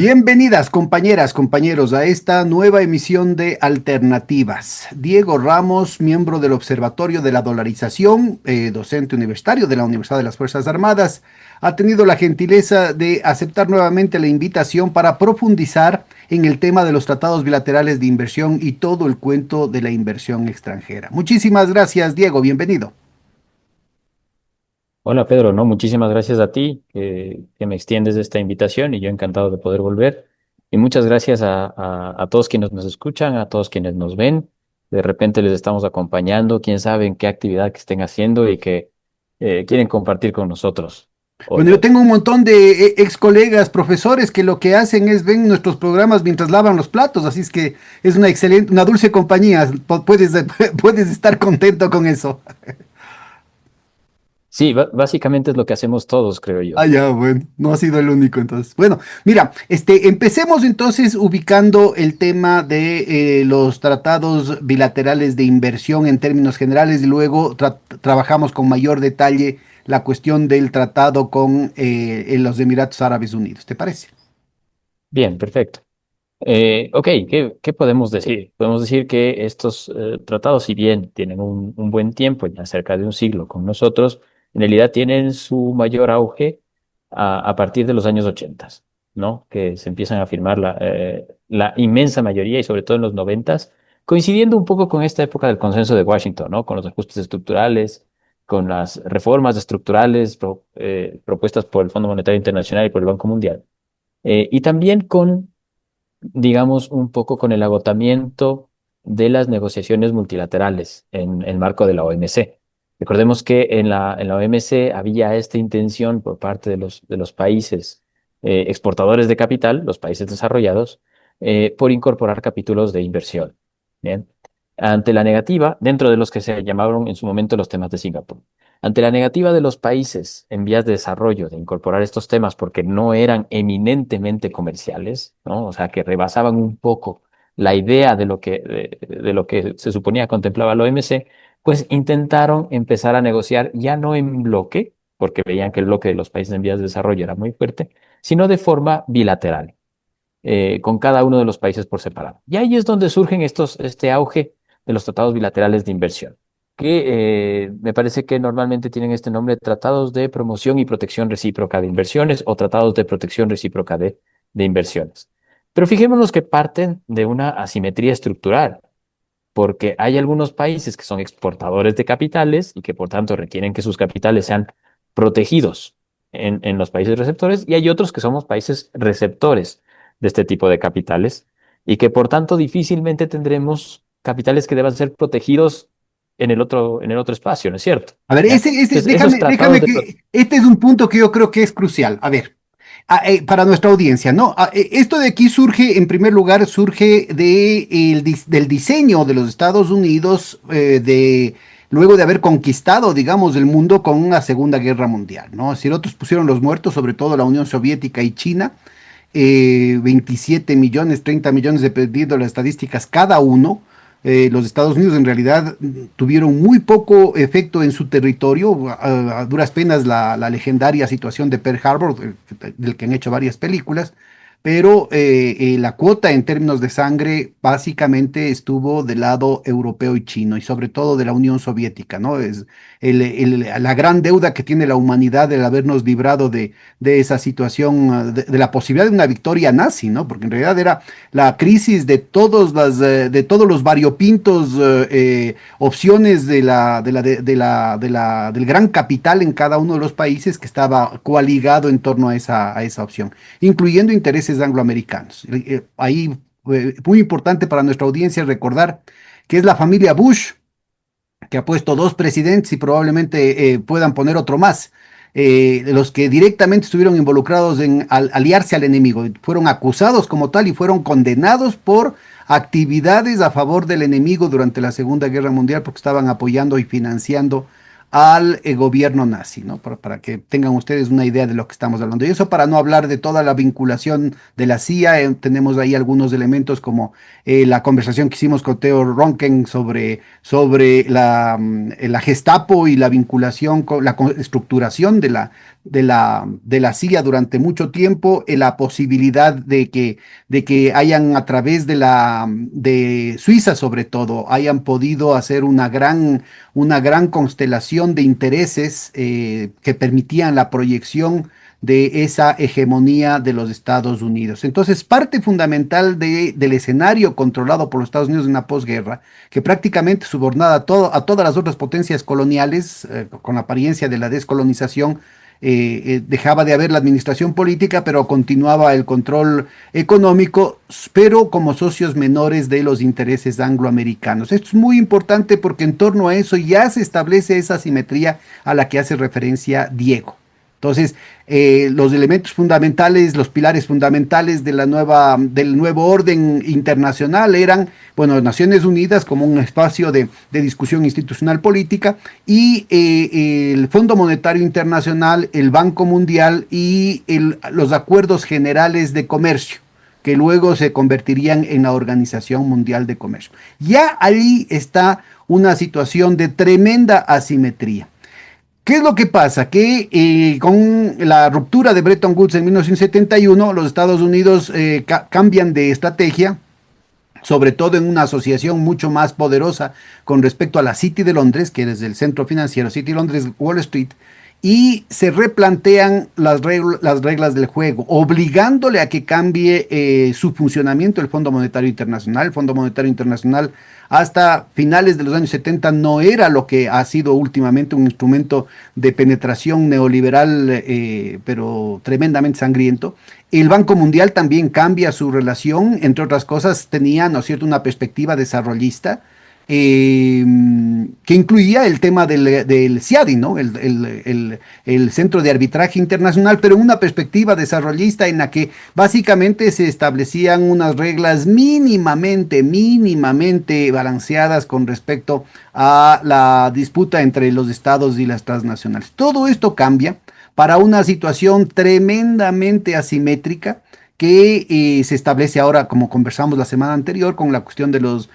Bienvenidas compañeras, compañeros, a esta nueva emisión de Alternativas. Diego Ramos, miembro del Observatorio de la Dolarización, docente universitario de la Universidad de las Fuerzas Armadas, ha tenido la gentileza de aceptar nuevamente la invitación para profundizar en el tema de los tratados bilaterales de inversión y todo el cuento de la inversión extranjera. Muchísimas gracias, Diego, bienvenido. Hola Pedro, no, muchísimas gracias a ti que me extiendes esta invitación y yo encantado de poder volver. Y muchas gracias a todos quienes nos escuchan, a todos quienes nos ven. De repente les estamos acompañando, quién sabe en qué actividad que estén haciendo y que quieren compartir con nosotros hoy. Bueno, yo tengo un montón de ex colegas, profesores, que lo que hacen es ven nuestros programas mientras lavan los platos, así es que es una excelente, una dulce compañía. Puedes, puedes estar contento con eso. Sí, básicamente es lo que hacemos todos, creo yo. Ah, ya, bueno, no ha sido el único entonces. Bueno, mira, empecemos entonces ubicando el tema de los tratados bilaterales de inversión en términos generales y luego trabajamos con mayor detalle la cuestión del tratado con en los Emiratos Árabes Unidos. ¿Te parece? Bien, perfecto. Ok, ¿qué podemos decir? Podemos decir que estos tratados, si bien tienen un buen tiempo, ya cerca de un siglo con nosotros, en realidad tienen su mayor auge a partir de los años 80, ¿no? Que se empiezan a firmar la inmensa mayoría y sobre todo en los 90, coincidiendo un poco con esta época del consenso de Washington, ¿no? Con los ajustes estructurales, con las reformas estructurales propuestas por el Fondo Monetario Internacional y por el Banco Mundial. Y también con digamos, un poco con el agotamiento de las negociaciones multilaterales en el marco de la OMC. Recordemos que en la OMC había esta intención por parte de los países exportadores de capital, los países desarrollados, por incorporar capítulos de inversión. Bien. Ante la negativa, dentro de los que se llamaron en su momento los temas de Singapur. Ante la negativa de los países en vías de desarrollo de incorporar estos temas porque no eran eminentemente comerciales, ¿no? O sea, que rebasaban un poco la idea de lo que se suponía contemplaba la OMC, pues intentaron empezar a negociar ya no en bloque, porque veían que el bloque de los países en vías de desarrollo era muy fuerte, sino de forma bilateral, con cada uno de los países por separado. Y ahí es donde surgen este auge de los tratados bilaterales de inversión, que me parece que normalmente tienen este nombre, tratados de promoción y protección recíproca de inversiones o tratados de protección recíproca de inversiones. Pero fijémonos que parten de una asimetría estructural, porque hay algunos países que son exportadores de capitales y que por tanto requieren que sus capitales sean protegidos en los países receptores, y hay otros que somos países receptores de este tipo de capitales y que por tanto difícilmente tendremos capitales que deban ser protegidos en el otro espacio, ¿no es cierto? A ver, ¿Ya? Entonces, esos tratados déjame de... que este es un punto que yo creo que es crucial. A ver, para nuestra audiencia, ¿no? Esto de aquí surge, en primer lugar, surge del diseño de los Estados Unidos luego de haber conquistado, digamos, el mundo con una Segunda Guerra Mundial, ¿no? Es decir, otros pusieron los muertos, sobre todo la Unión Soviética y China, 27 millones, 30 millones, dependiendo de las estadísticas, cada uno. Los Estados Unidos en realidad tuvieron muy poco efecto en su territorio, a duras penas la legendaria situación de Pearl Harbor, del que han hecho varias películas, pero la cuota en términos de sangre básicamente estuvo del lado europeo y chino, y sobre todo de la Unión Soviética, ¿no? Es la gran deuda que tiene la humanidad del habernos librado de esa situación, de la posibilidad de una victoria nazi, ¿no? Porque en realidad era la crisis de todos los variopintos opciones del gran capital en cada uno de los países que estaba coaligado en torno a esa opción, incluyendo intereses angloamericanos. Ahí, muy importante para nuestra audiencia recordar que es la familia Bush que ha puesto dos presidentes y probablemente puedan poner otro más, los que directamente estuvieron involucrados en aliarse al enemigo, fueron acusados como tal y fueron condenados por actividades a favor del enemigo durante la Segunda Guerra Mundial porque estaban apoyando y financiando al gobierno nazi, ¿no? Para que tengan ustedes una idea de lo que estamos hablando. Y eso para no hablar de toda la vinculación de la CIA, tenemos ahí algunos elementos como la conversación que hicimos con Theo Ronken sobre la Gestapo y la vinculación con la estructuración de la CIA durante mucho tiempo, la posibilidad de que hayan a través de Suiza sobre todo, hayan podido hacer una gran constelación de intereses que permitían la proyección de esa hegemonía de los Estados Unidos. Entonces, parte fundamental del escenario controlado por los Estados Unidos en la posguerra, que prácticamente subordinada a todas las otras potencias coloniales, con la apariencia de la descolonización, dejaba de haber la administración política, pero continuaba el control económico, pero como socios menores de los intereses angloamericanos. Esto es muy importante porque en torno a eso ya se establece esa simetría a la que hace referencia Diego. Entonces, los elementos fundamentales, los pilares fundamentales del nuevo orden internacional eran, bueno, Naciones Unidas como un espacio de discusión institucional política y el Fondo Monetario Internacional, el Banco Mundial y los acuerdos generales de comercio que luego se convertirían en la Organización Mundial de Comercio. Ya ahí está una situación de tremenda asimetría. ¿Qué es lo que pasa? Que con la ruptura de Bretton Woods en 1971, los Estados Unidos cambian de estrategia, sobre todo en una asociación mucho más poderosa con respecto a la City de Londres, que es el centro financiero, City Londres, Wall Street, y se replantean las reglas del juego, obligándole a que cambie su funcionamiento el Fondo Monetario Internacional. El Fondo Monetario Internacional hasta finales de los años 70 no era lo que ha sido últimamente un instrumento de penetración neoliberal, pero tremendamente sangriento. El Banco Mundial también cambia su relación, entre otras cosas, tenía, ¿no es cierto?, una perspectiva desarrollista eh, que incluía el tema del CIADI, ¿no? El Centro de Arbitraje Internacional, pero en una perspectiva desarrollista en la que básicamente se establecían unas reglas mínimamente balanceadas con respecto a la disputa entre los estados y las transnacionales. Todo esto cambia para una situación tremendamente asimétrica que se establece ahora, como conversamos la semana anterior, con la cuestión de los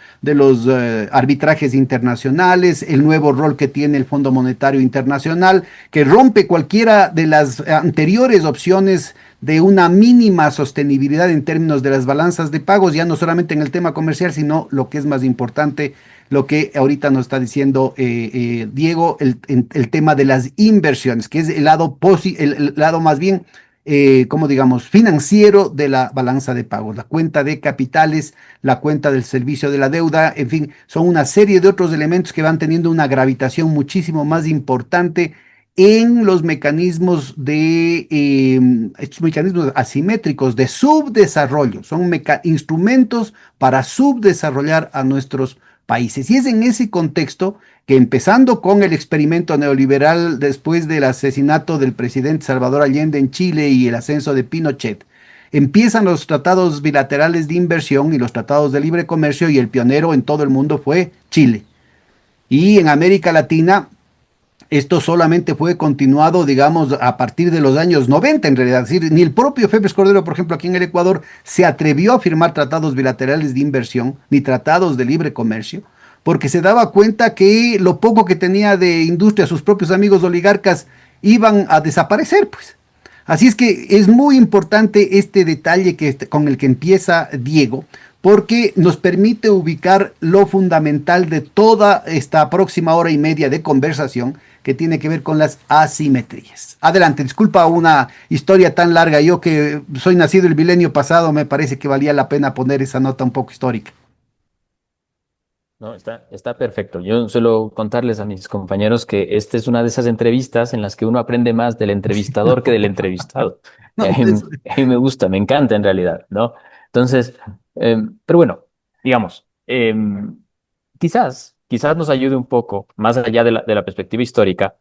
arbitrajes internacionales, el nuevo rol que tiene el Fondo Monetario Internacional, que rompe cualquiera de las anteriores opciones de una mínima sostenibilidad en términos de las balanzas de pagos, ya no solamente en el tema comercial, sino lo que es más importante, lo que ahorita nos está diciendo Diego, el tema de las inversiones, que es el lado más bien como digamos, financiero de la balanza de pagos, la cuenta de capitales, la cuenta del servicio de la deuda, en fin, son una serie de otros elementos que van teniendo una gravitación muchísimo más importante en los mecanismos estos mecanismos asimétricos de subdesarrollo, son instrumentos para subdesarrollar a nuestros países. Y es en ese contexto que empezando con el experimento neoliberal después del asesinato del presidente Salvador Allende en Chile y el ascenso de Pinochet, empiezan los tratados bilaterales de inversión y los tratados de libre comercio y el pionero en todo el mundo fue Chile. Y en América Latina esto solamente fue continuado, digamos, a partir de los años 90, en realidad. Es decir, ni el propio Febres Cordero, por ejemplo, aquí en el Ecuador, se atrevió a firmar tratados bilaterales de inversión, ni tratados de libre comercio, porque se daba cuenta que lo poco que tenía de industria, sus propios amigos oligarcas, iban a desaparecer, pues. Así es que es muy importante este detalle con el que empieza Diego, porque nos permite ubicar lo fundamental de toda esta próxima hora y media de conversación que tiene que ver con las asimetrías. Adelante, disculpa una historia tan larga. Yo que soy nacido el milenio pasado, me parece que valía la pena poner esa nota un poco histórica. No, está perfecto. Yo suelo contarles a mis compañeros que esta es una de esas entrevistas en las que uno aprende más del entrevistador que del entrevistado. Y No, a mí me gusta, me encanta en realidad, ¿no? Entonces, pero bueno, digamos, quizás nos ayude un poco, más allá de la perspectiva histórica,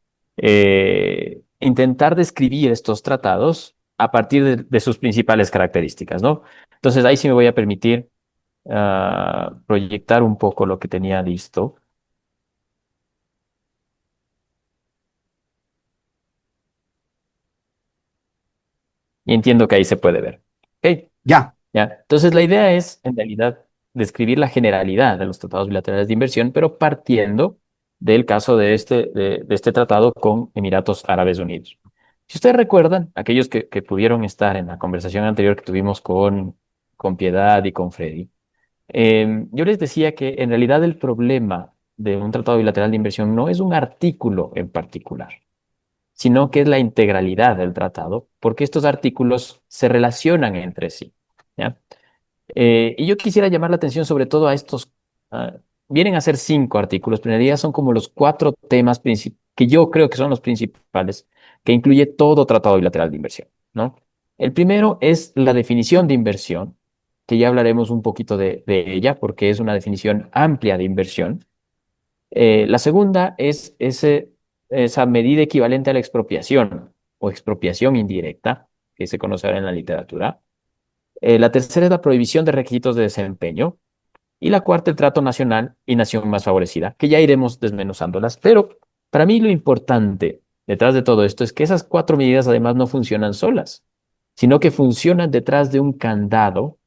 intentar describir estos tratados a partir de sus principales características, ¿no? Entonces, ahí sí me voy a permitir proyectar un poco lo que tenía listo. Y entiendo que ahí se puede ver. Ok, ya, ya. Entonces la idea es, en realidad, describir la generalidad de los tratados bilaterales de inversión, pero partiendo del caso de este tratado con Emiratos Árabes Unidos. Si ustedes recuerdan, aquellos que pudieron estar en la conversación anterior que tuvimos con Piedad y con Freddy, yo les decía que en realidad el problema de un tratado bilateral de inversión no es un artículo en particular, sino que es la integralidad del tratado, porque estos artículos se relacionan entre sí. ¿Ya? Y yo quisiera llamar la atención sobre todo a estos, ah, vienen a ser 5 artículos, pero en realidad son como los 4 temas que yo creo que son los principales, que incluye todo tratado bilateral de inversión, ¿no? El primero es la definición de inversión, que ya hablaremos un poquito de ella, porque es una definición amplia de inversión. La segunda es esa medida equivalente a la expropiación o expropiación indirecta, que se conoce ahora en la literatura. La tercera es la prohibición de requisitos de desempeño. Y la cuarta, el trato nacional y nación más favorecida, que ya iremos desmenuzándolas. Pero para mí lo importante detrás de todo esto es que esas 4 medidas además no funcionan solas, sino que funcionan detrás de un candado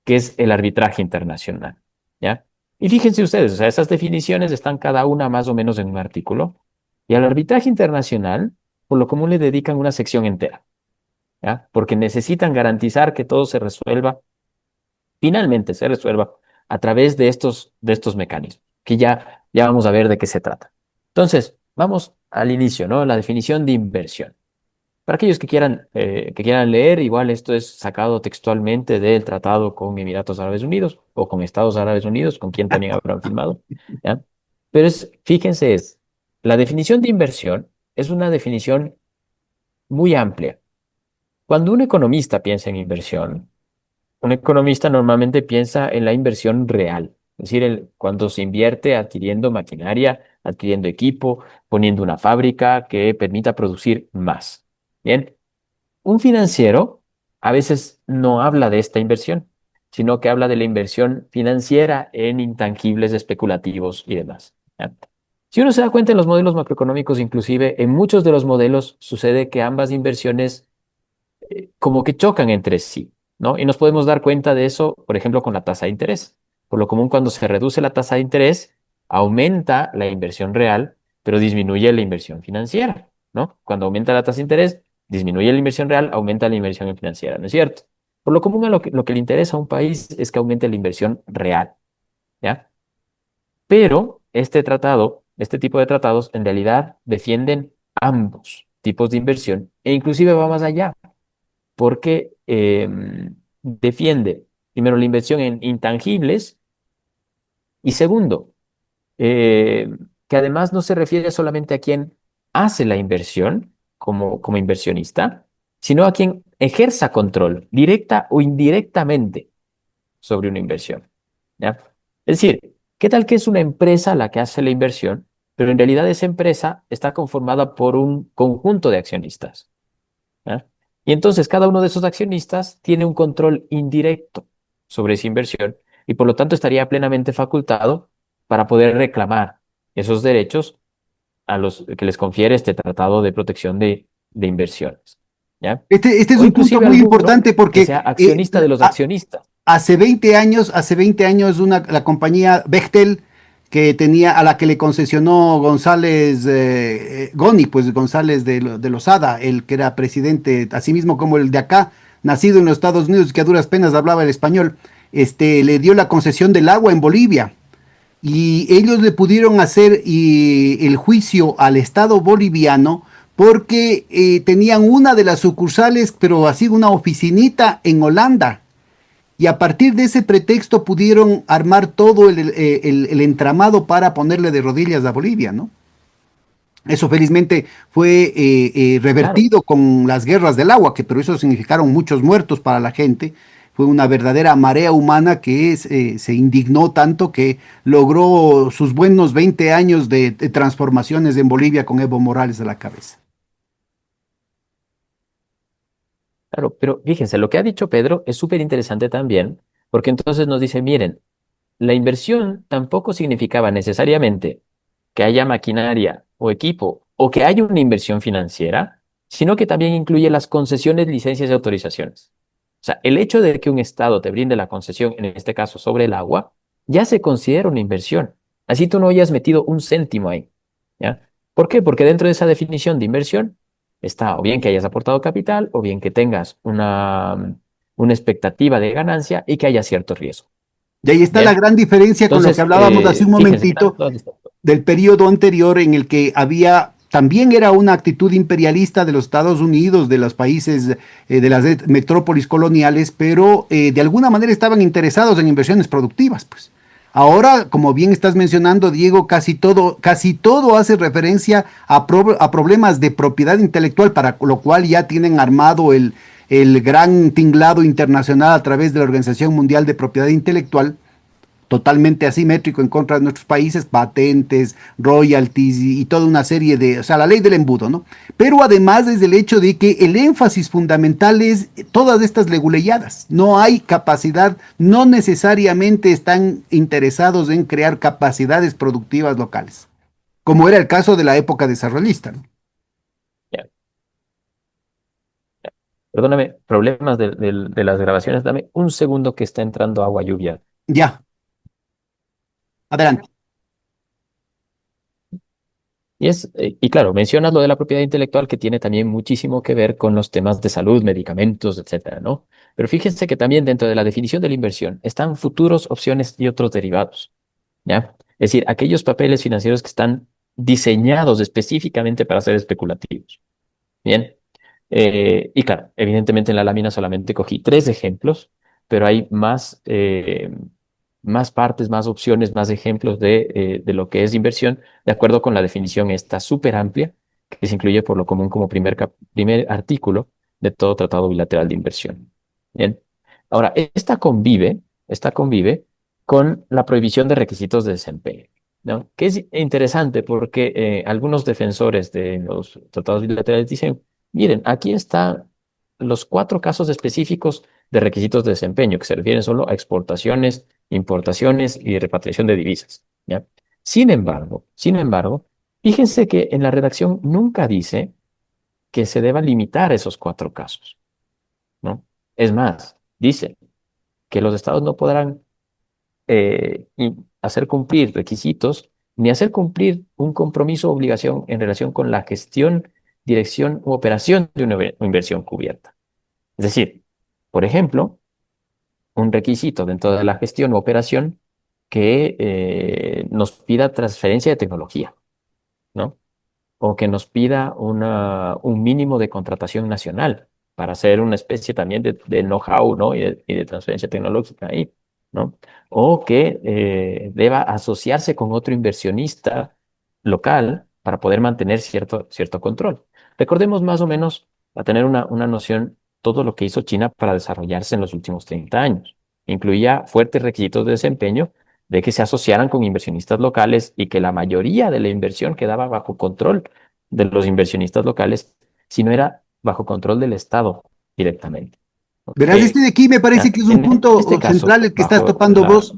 que es el arbitraje internacional. ¿Ya? Y fíjense ustedes, o sea, esas definiciones están cada una más o menos en un artículo. Y al arbitraje internacional, por lo común le dedican una sección entera. ¿Ya? Porque necesitan garantizar que todo se resuelva, finalmente se resuelva a través de estos mecanismos, que ya vamos a ver de qué se trata. Entonces, vamos al inicio, ¿no? La definición de inversión. Para aquellos que quieran leer, igual esto es sacado textualmente del tratado con Emiratos Árabes Unidos o con Estados Árabes Unidos, con quien también habrán firmado, ¿ya? Pero fíjense, la definición de inversión es una definición muy amplia. Cuando un economista piensa en inversión, un economista normalmente piensa en la inversión real, es decir, cuando se invierte adquiriendo maquinaria, adquiriendo equipo, poniendo una fábrica que permita producir más. Bien, un financiero a veces no habla de esta inversión, sino que habla de la inversión financiera en intangibles especulativos y demás. ¿Ya? Si uno se da cuenta en los modelos macroeconómicos, inclusive en muchos de los modelos sucede que ambas inversiones como que chocan entre sí, ¿no? Y nos podemos dar cuenta de eso, por ejemplo, con la tasa de interés. Por lo común, cuando se reduce la tasa de interés, aumenta la inversión real, pero disminuye la inversión financiera, ¿no? Cuando aumenta la tasa de interés, disminuye la inversión real, aumenta la inversión financiera, ¿no es cierto? Por lo común, lo que le interesa a un país es que aumente la inversión real, ¿ya? Pero este tipo de tratados, en realidad defienden ambos tipos de inversión e inclusive va más allá porque defiende, primero, la inversión en intangibles y segundo, eh, que además no se refiere solamente a quien hace la inversión como inversionista, sino a quien ejerza control, directa o indirectamente, sobre una inversión. ¿Ya? Es decir, ¿qué tal que es una empresa la que hace la inversión, pero en realidad esa empresa está conformada por un conjunto de accionistas? ¿Ya? Y entonces cada uno de esos accionistas tiene un control indirecto sobre esa inversión y por lo tanto estaría plenamente facultado para poder reclamar esos derechos a los que les confiere este Tratado de Protección de Inversiones. ¿Ya? Este es O un punto inclusive muy alguno importante que porque sea accionista de los accionistas. hace 20 años la compañía Bechtel que tenía a la que le concesionó González Goni, pues González de Lozada, el que era presidente, así mismo como el de acá, nacido en los Estados Unidos, que a duras penas hablaba el español, le dio la concesión del agua en Bolivia. Y ellos le pudieron hacer el juicio al Estado boliviano porque tenían una de las sucursales, pero así una oficinita en Holanda. Y a partir de ese pretexto pudieron armar todo el entramado para ponerle de rodillas a Bolivia, ¿no? Eso felizmente fue Claro, revertido con las guerras del agua, que pero eso significaron muchos muertos para la gente. Fue una verdadera marea humana que se indignó tanto que logró sus buenos 20 años de transformaciones en Bolivia con Evo Morales a la cabeza. claro, pero fíjense, lo que ha dicho Pedro es súper interesante también, porque entonces nos dice, miren, la inversión tampoco significaba necesariamente que haya maquinaria o equipo o que haya una inversión financiera, sino que también incluye las concesiones, licencias y autorizaciones. O sea, el hecho de que un estado te brinde la concesión, en este caso sobre el agua, ya se considera una inversión. Así tú no hayas metido un céntimo ahí. ¿Ya? ¿Por qué? Porque dentro de esa definición de inversión está o bien que hayas aportado capital o bien que tengas una expectativa de ganancia y que haya cierto riesgo. Y ahí está la Bien, gran diferencia con lo que entonces, hablábamos hace un fíjense, momentito del periodo anterior en el que había, también era una actitud imperialista de los Estados Unidos, de los países, de las metrópolis coloniales, pero de alguna manera estaban interesados en inversiones productivas, pues. Ahora, como bien estás mencionando, Diego, casi todo hace referencia a problemas de propiedad intelectual, para lo cual ya tienen armado el gran tinglado internacional a través de la Organización Mundial de Propiedad Intelectual, totalmente asimétrico en contra de nuestros países, patentes, royalties y toda una serie de, o sea, la ley del embudo, ¿no? Pero además es el hecho de que el énfasis fundamental es todas estas leguleyadas. No hay capacidad, no necesariamente están interesados en crear capacidades productivas locales, como era el caso de la época desarrollista, ¿no? ya, perdóname, problemas de las grabaciones, dame un segundo que está entrando agua lluvia. Ya, adelante. Y claro, mencionas lo de la propiedad intelectual que tiene también muchísimo que ver con los temas de salud, medicamentos, etcétera, ¿no? Pero fíjense que también dentro de la definición de la inversión están futuros, opciones y otros derivados, ¿ya? Es decir, aquellos papeles financieros que están diseñados específicamente para ser especulativos. Bien. Y claro, evidentemente en la lámina solamente cogí tres ejemplos, pero hay más partes, más opciones, más ejemplos de lo que es inversión, de acuerdo con la definición esta súper amplia, que se incluye por lo común como primer artículo de todo tratado bilateral de inversión. Bien. Ahora, esta convive con la prohibición de requisitos de desempeño, ¿no? Que es interesante porque algunos defensores de los tratados bilaterales dicen: miren, aquí están los cuatro casos específicos de requisitos de desempeño que se refieren solo a exportaciones, importaciones y repatriación de divisas, ¿ya? Sin embargo, fíjense que en la redacción nunca dice que se deba limitar esos cuatro casos, ¿no? Es más, dice que los estados no podrán hacer cumplir requisitos ni hacer cumplir un compromiso o obligación en relación con la gestión, dirección u operación de una inversión cubierta. Es decir, por ejemplo, un requisito dentro de la gestión u operación que nos pida transferencia de tecnología, ¿no? O que nos pida un mínimo de contratación nacional para hacer una especie también de know-how, ¿no? Y de transferencia tecnológica ahí, ¿no? O que deba asociarse con otro inversionista local para poder mantener cierto control. Recordemos más o menos, para tener una noción, todo lo que hizo China para desarrollarse en los últimos 30 años. Incluía fuertes requisitos de desempeño, de que se asociaran con inversionistas locales y que la mayoría de la inversión quedaba bajo control de los inversionistas locales, sino era bajo control del Estado directamente. ¿Ok? Verás, este de aquí me parece ¿Ya? que es un En punto este caso, central el que estás bajo topando vos,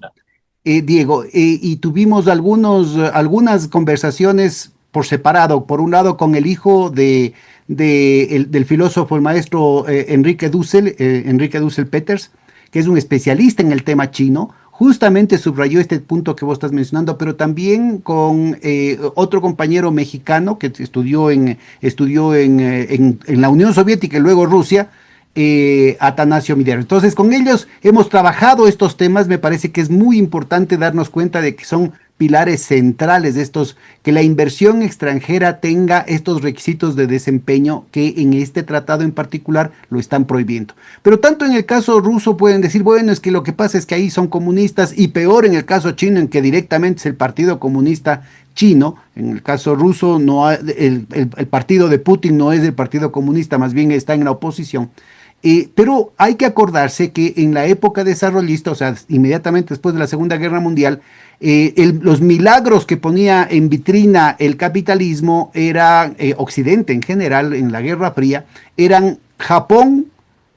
Diego, y tuvimos algunas conversaciones por separado. Por un lado, con el hijo del filósofo, el maestro Enrique Dussel Peters, que es un especialista en el tema chino. Justamente subrayó este punto que vos estás mencionando, pero también con otro compañero mexicano que estudió en la Unión Soviética y luego Rusia, Atanasio Mider. Entonces, con ellos hemos trabajado estos temas. Me parece que es muy importante darnos cuenta de que son pilares centrales de estos, que la inversión extranjera tenga estos requisitos de desempeño que en este tratado en particular lo están prohibiendo. Pero tanto en el caso ruso pueden decir, bueno, es que lo que pasa es que ahí son comunistas, y peor en el caso chino, en que directamente es el Partido Comunista Chino. En el caso ruso, no el partido de Putin no es del Partido Comunista, más bien está en la oposición. Pero hay que acordarse que en la época desarrollista, o sea, inmediatamente después de la Segunda Guerra Mundial, los milagros que ponía en vitrina el capitalismo era Occidente en general, en la Guerra Fría, eran Japón,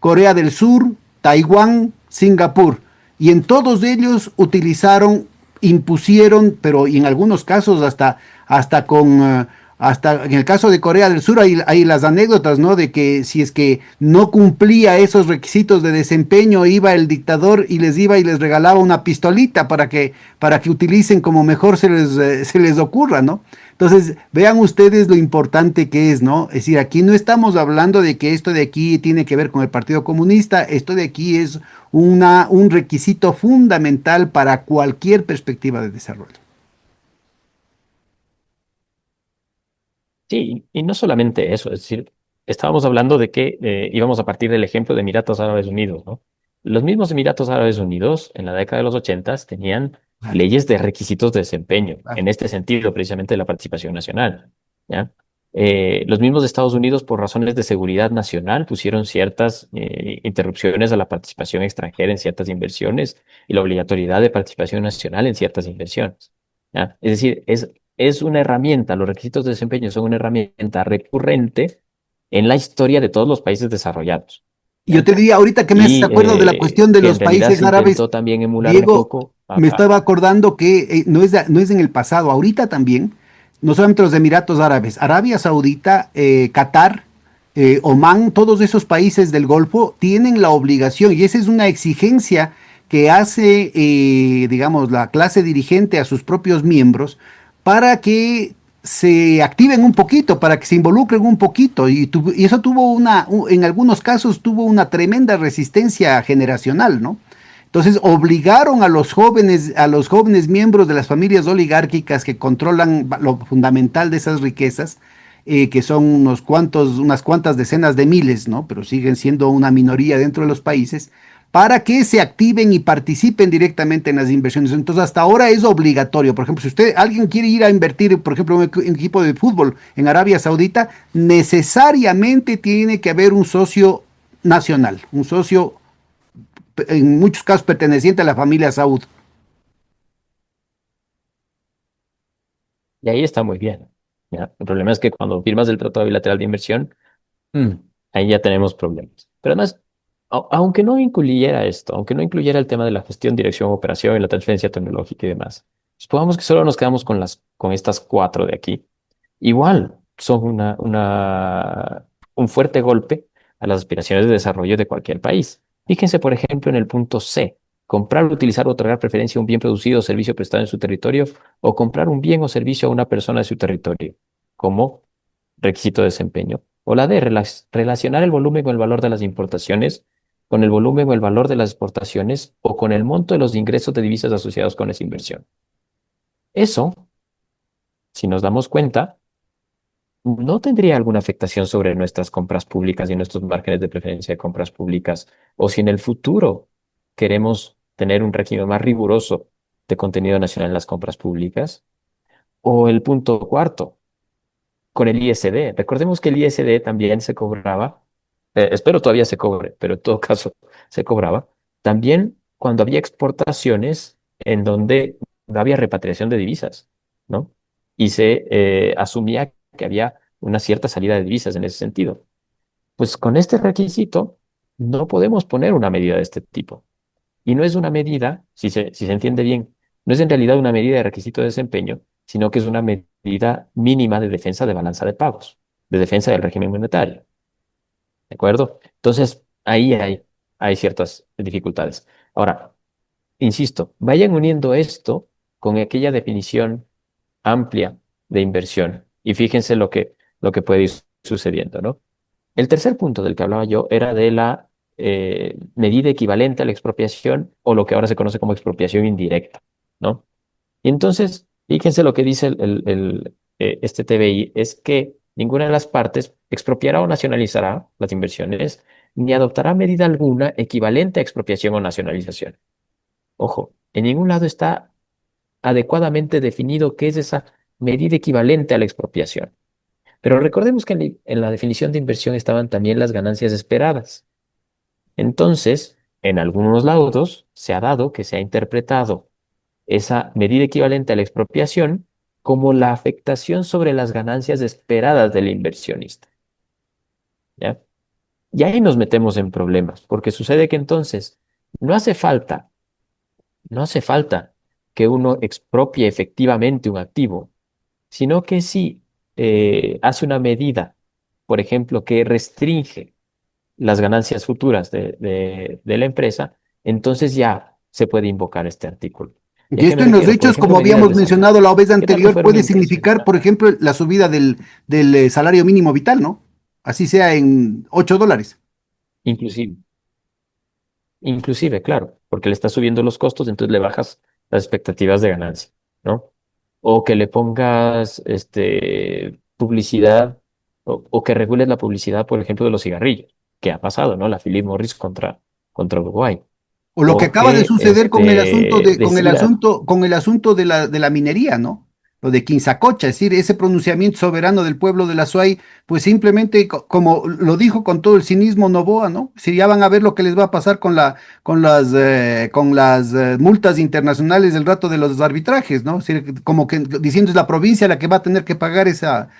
Corea del Sur, Taiwán, Singapur. Y en todos ellos impusieron, pero y en algunos casos hasta con Hasta en el caso de Corea del Sur hay las anécdotas, ¿no? De que si es que no cumplía esos requisitos de desempeño, iba el dictador y les iba y les regalaba una pistolita para que utilicen como mejor se les ocurra, ¿no? Entonces, vean ustedes lo importante que es, ¿no? Es decir, aquí no estamos hablando de que esto de aquí tiene que ver con el Partido Comunista, esto de aquí es un requisito fundamental para cualquier perspectiva de desarrollo. Sí, y no solamente eso, es decir, estábamos hablando de que íbamos a partir del ejemplo de Emiratos Árabes Unidos, ¿no? Los mismos Emiratos Árabes Unidos en la década de los 80 tenían Claro, leyes de requisitos de desempeño, claro. en este sentido, precisamente de la participación nacional, ¿ya? Los mismos Estados Unidos, por razones de seguridad nacional, pusieron ciertas interrupciones a la participación extranjera en ciertas inversiones y la obligatoriedad de participación nacional en ciertas inversiones, ¿ya? Es decir, es una herramienta, los requisitos de desempeño son una herramienta recurrente en la historia de todos los países desarrollados, Y yo ¿ya? te diría, ahorita que me haces Y acuerdo de la cuestión de que en los realidad países se árabes, intentó también emular un Diego, poco me acá. estaba acordando que no es en el pasado, ahorita también, no solamente los Emiratos Árabes, Arabia Saudita, Qatar, Omán, todos esos países del Golfo tienen la obligación, y esa es una exigencia que hace, digamos, la clase dirigente a sus propios miembros para que se activen un poquito, para que se involucren un poquito, y eso tuvo en algunos casos tuvo una tremenda resistencia generacional, ¿no? Entonces obligaron a los jóvenes miembros de las familias oligárquicas que controlan lo fundamental de esas riquezas, que son unas cuantas decenas de miles, ¿no? Pero siguen siendo una minoría dentro de los países, para que se activen y participen directamente en las inversiones. Entonces, hasta ahora es obligatorio. Por ejemplo, si alguien quiere ir a invertir, por ejemplo, en un equipo de fútbol en Arabia Saudita, necesariamente tiene que haber un socio nacional, un socio en muchos casos perteneciente a la familia Saud. Y ahí está muy bien, ¿ya? El problema es que cuando firmas el Tratado Bilateral de Inversión, mm, ahí ya tenemos problemas. Pero además, aunque no incluyera esto, aunque no incluyera el tema de la gestión, dirección, operación y la transferencia tecnológica y demás, supongamos que solo nos quedamos con estas cuatro de aquí. Igual son un fuerte golpe a las aspiraciones de desarrollo de cualquier país. Fíjense, por ejemplo, en el punto C: comprar, utilizar o otorgar preferencia a un bien producido o servicio prestado en su territorio, o comprar un bien o servicio a una persona de su territorio, como requisito de desempeño. O la D, relacionar el volumen o el valor de las importaciones con el volumen o el valor de las exportaciones, o con el monto de los ingresos de divisas asociados con esa inversión. Eso, si nos damos cuenta, no tendría alguna afectación sobre nuestras compras públicas y nuestros márgenes de preferencia de compras públicas, o si en el futuro queremos tener un régimen más riguroso de contenido nacional en las compras públicas. O el punto cuarto, con el ISD. Recordemos que el ISD también se cobraba, espero todavía se cobre, pero en todo caso se cobraba, también cuando había exportaciones en donde no había repatriación de divisas, ¿no? Y se asumía que había una cierta salida de divisas en ese sentido. Pues con este requisito no podemos poner una medida de este tipo. Y no es una medida, si se entiende bien, no es en realidad una medida de requisito de desempeño, sino que es una medida mínima de defensa de balanza de pagos, de defensa del régimen monetario. ¿De acuerdo? Entonces, hay ciertas dificultades. Ahora, insisto, vayan uniendo esto con aquella definición amplia de inversión y fíjense lo que puede ir sucediendo, ¿no? El tercer punto del que hablaba yo era de la medida equivalente a la expropiación, o lo que ahora se conoce como expropiación indirecta, ¿no? Y entonces, fíjense lo que dice este TBI: es que ninguna de las partes expropiará o nacionalizará las inversiones, ni adoptará medida alguna equivalente a expropiación o nacionalización. Ojo, en ningún lado está adecuadamente definido qué es esa medida equivalente a la expropiación. Pero recordemos que en la definición de inversión estaban también las ganancias esperadas. Entonces, en algunos laudos se ha dado que se ha interpretado esa medida equivalente a la expropiación como la afectación sobre las ganancias esperadas del inversionista, ¿ya? Y ahí nos metemos en problemas, porque sucede que entonces no hace falta, no hace falta que uno expropie efectivamente un activo, sino que si hace una medida, por ejemplo, que restringe las ganancias futuras de la empresa, entonces ya se puede invocar este artículo. ¿Y a Y qué esto me en los refiero? Por hechos, ejemplo, como medidas habíamos de salud. mencionado la vez ¿Qué tal no anterior, fuera una puede impresión? significar, por ejemplo, la subida del salario mínimo vital, ¿no? Así sea en $8. Inclusive, inclusive, claro, porque le estás subiendo los costos, entonces le bajas las expectativas de ganancia, ¿no? O que le pongas publicidad o que regules la publicidad, por ejemplo, de los cigarrillos, que ha pasado, ¿no? La Philip Morris contra Uruguay. O lo que O acaba de que suceder con el asunto decida con el asunto de la minería, ¿no? Lo de Quinzacocha, es decir, ese pronunciamiento soberano del pueblo de la SUAY, pues simplemente, como lo dijo con todo el cinismo Noboa, ¿no? Si ya van a ver lo que les va a pasar con las multas internacionales del rato de los arbitrajes, ¿no? Es decir, como que diciendo es la provincia la que va a tener que pagar esa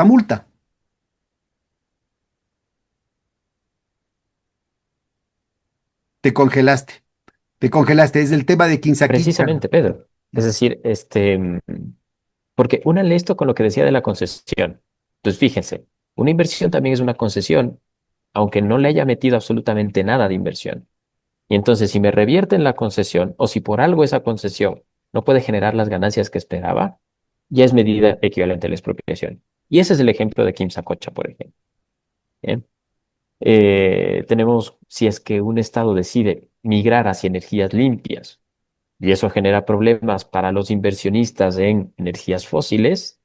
multa. Te te congelaste, es el tema de Quinzaquicha. precisamente, Pedro. Es decir, porque únale esto con lo que decía de la concesión. Entonces, fíjense, una inversión también es una concesión, aunque no le haya metido absolutamente nada de inversión. Y entonces, si me revierten la concesión o si por algo esa concesión no puede generar las ganancias que esperaba, ya es medida equivalente a la expropiación. Y ese es el ejemplo de Kim Sacocha, por ejemplo. ¿Bien? Tenemos, si es que un Estado decide migrar hacia energías limpias y eso genera problemas para los inversionistas en energías fósiles,